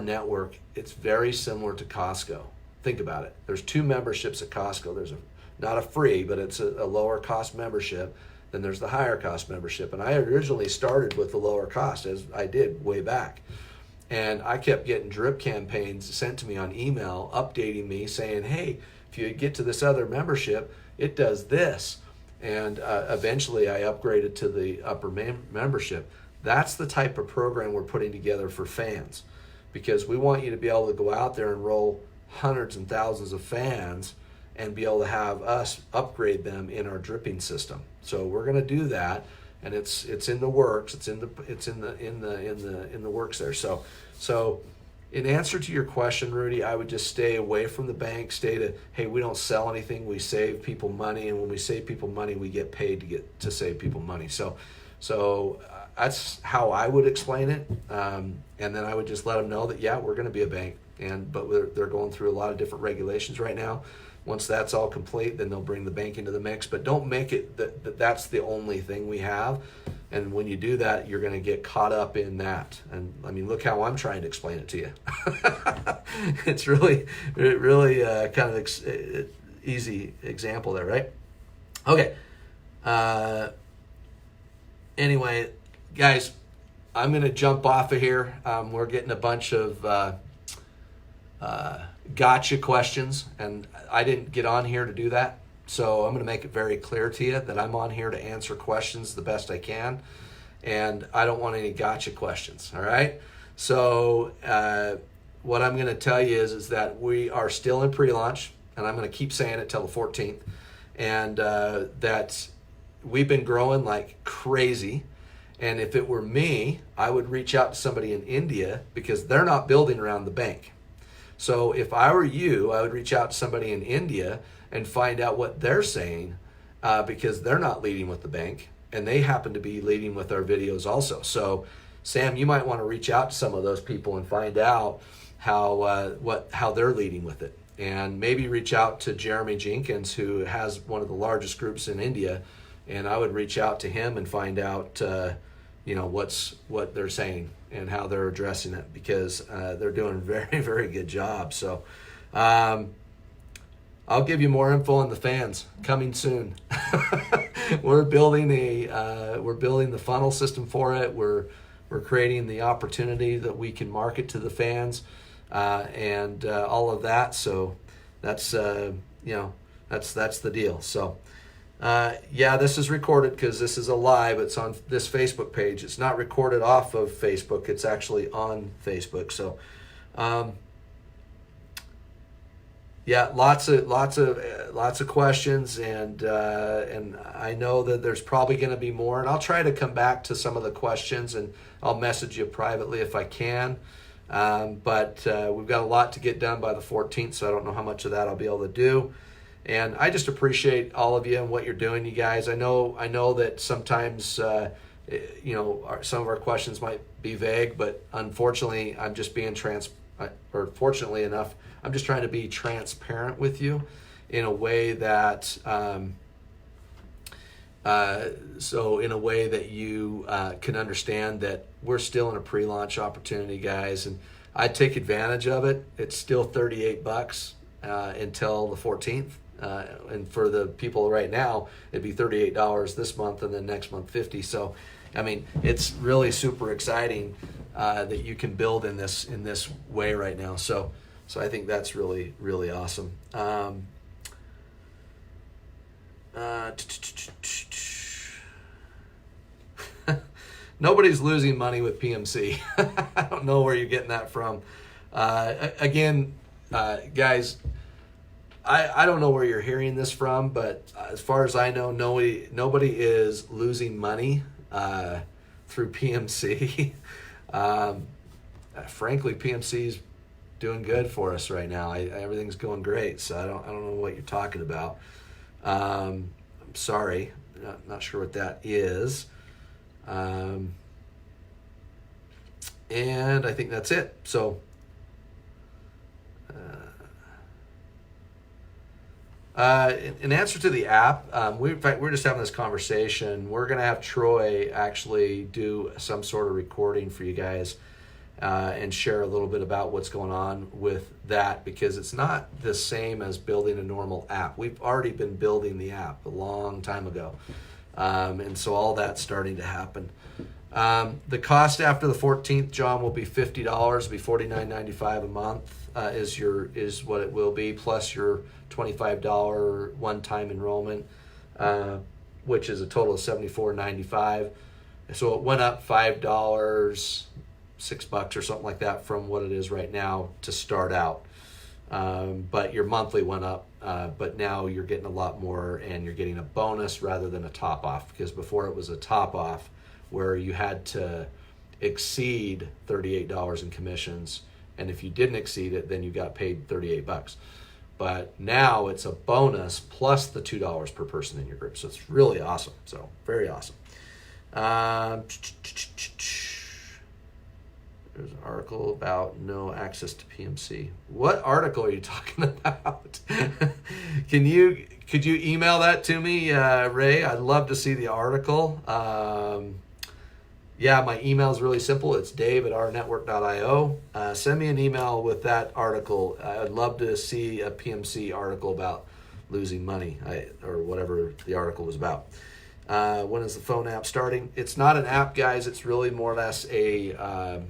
[SPEAKER 1] network. It's very similar to Costco. Think about it. There's two memberships at Costco. There's not a free, but it's a lower cost membership. Then there's the higher cost membership. And I originally started with the lower cost, as I did way back. And I kept getting drip campaigns sent to me on email, updating me, saying, hey, if you get to this other membership, it does this. And eventually I upgraded to the upper membership. That's the type of program we're putting together for fans, because we want you to be able to go out there and enroll hundreds and thousands of fans and be able to have us upgrade them in our dripping system. So we're going to do that, and it's in the works. It's in the works there. So in answer to your question, Rudy, I would just stay away from the bank. Hey, we don't sell anything. We save people money, and when we save people money, we get paid to save people money. So that's how I would explain it. And then I would just let them know that, yeah, we're going to be a bank, but they're going through a lot of different regulations right now. Once that's all complete, then they'll bring the bank into the mix. But don't make it that's the only thing we have. And when you do that, you're going to get caught up in that. And I mean, look how I'm trying to explain it to you. It's really kind of easy example there, right? Okay. Anyway, guys, I'm going to jump off of here. We're getting a bunch of gotcha questions, and I didn't get on here to do that. So I'm going to make it very clear to you that I'm on here to answer questions the best I can, and I don't want any gotcha questions, all right? So what I'm going to tell you is that we are still in pre-launch, and I'm going to keep saying it till the 14th, and that we've been growing like crazy. And if it were me, I would reach out to somebody in India because they're not building around the bank. So if I were you, I would reach out to somebody in India and find out what they're saying because they're not leading with the bank, and they happen to be leading with our videos also. So Sam, you might want to reach out to some of those people and find out how they're leading with it. And maybe reach out to Jeremy Jenkins, who has one of the largest groups in India, and I would reach out to him and find out what they're saying and how they're addressing it, because they're doing a very, very good job. So I'll give you more info on the fans coming soon. We're building the funnel system for it. We're creating the opportunity that we can market to the fans and all of that. So that's that's the deal. So this is recorded because this is a live. It's on this Facebook page. It's not recorded off of Facebook. It's actually on Facebook. So lots of questions, and I know that there's probably going to be more, and I'll try to come back to some of the questions, and I'll message you privately if I can. But we've got a lot to get done by the 14th, so I don't know how much of that I'll be able to do. And I just appreciate all of you and what you're doing, you guys. I know that sometimes some of our questions might be vague, but unfortunately, I'm just being fortunately enough, I'm just trying to be transparent with you in a way that you can understand that we're still in a pre-launch opportunity, guys, and I take advantage of it. It's still $38 until the 14th. And for the people right now, it'd be $38 this month, and then next month $50. So, I mean, it's really super exciting that you can build in this way right now. So I think that's really, really awesome. Nobody's losing money with PMC. I don't know where you're getting that from. Again, guys, I don't know where you're hearing this from, but as far as I know, nobody is losing money through PMC. Frankly, PMC's doing good for us right now. Everything's going great, so I don't know what you're talking about. I'm sorry, not sure what that is. And I think that's it. So. In answer to the app, we're just having this conversation. We're going to have Troy actually do some sort of recording for you guys and share a little bit about what's going on with that, because it's not the same as building a normal app. We've already been building the app a long time ago, and so all that's starting to happen. The cost after the 14th, John, will be $50. It'll be $49.95 a month is what it will be, plus your $25 one-time enrollment, which is a total of $74.95. So it went up $5, $6 or something like that from what it is right now to start out. but your monthly went up. But now you're getting a lot more, and you're getting a bonus rather than a top off, because before it was a top off where you had to exceed $38 in commissions, and if you didn't exceed it, then you got paid $38. But now it's a bonus plus the $2 per person in your group, so it's really awesome. So very awesome. There's an article about no access to PMC. What article are you talking about? Could you email that to me, Ray? I'd love to see the article. Yeah, my email is really simple. It's dave@rnetwork.io. Send me an email with that article. I'd love to see a PMC article about losing money, or whatever the article was about. When is the phone app starting? It's not an app, guys. It's really more or less a...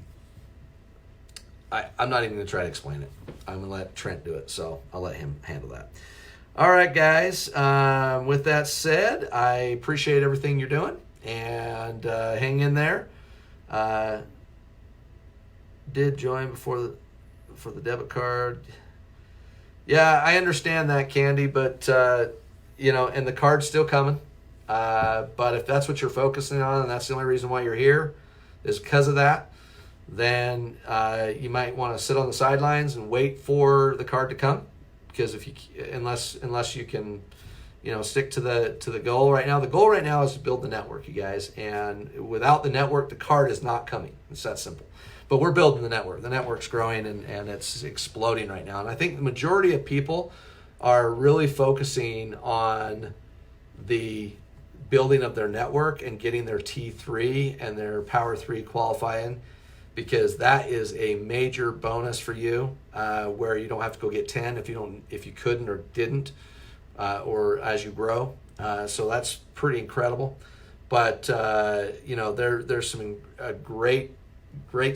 [SPEAKER 1] I'm not even going to try to explain it. I'm going to let Trent do it, so I'll let him handle that. All right, guys. With that said, I appreciate everything you're doing, and hang in there. Did join for the debit card. Yeah, I understand that, Candy, but and the card's still coming. But if that's what you're focusing on, and that's the only reason why you're here, is because of that, then you might want to sit on the sidelines and wait for the card to come, because unless you can stick to the goal right now. The goal right now is to build the network, you guys, and without the network, the card is not coming. It's that simple. But we're building the network. The network's growing, and it's exploding right now. And I think the majority of people are really focusing on the building of their network and getting their T3 and their Power 3 qualifying, because that is a major bonus for you, where you don't have to go get 10 if you couldn't or didn't, or as you grow. So that's pretty incredible. But there's a great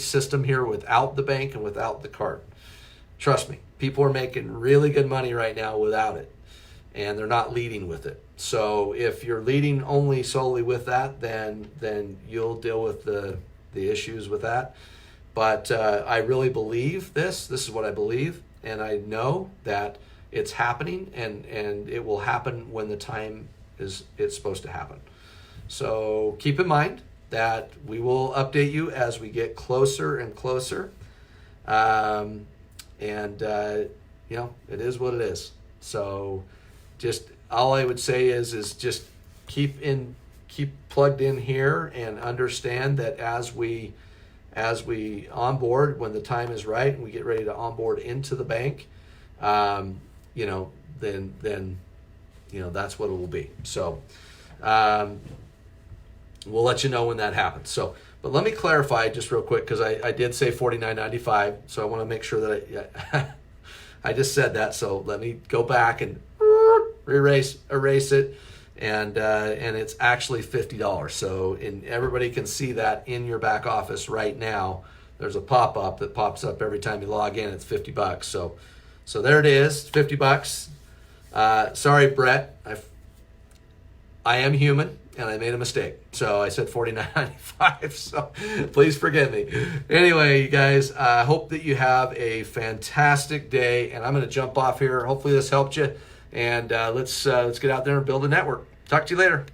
[SPEAKER 1] system here without the bank and without the card. Trust me, people are making really good money right now without it, and they're not leading with it. So if you're leading only solely with that, then you'll deal with the issues with that. But I really believe this is what I believe, and I know that it's happening, and it will happen when the time it's supposed to happen. So keep in mind that we will update you as we get closer and closer. It is what it is. So just all I would say is just keep plugged in here, and understand that as we onboard, when the time is right and we get ready to onboard into the bank, then that's what it will be. So we'll let you know when that happens. So, but let me clarify just real quick, because I did say $49.95, so I want to make sure that I just said that. So let me go back and erase it, and it's actually $50. So everybody can see that in your back office right now. There's a pop-up that pops up every time you log in. It's $50. So there it is, $50. Sorry, Brett. I am human, and I made a mistake. So I said $49.95, so please forgive me. Anyway, you guys, I hope that you have a fantastic day, and I'm going to jump off here. Hopefully this helped you, and let's get out there and build a network. Talk to you later.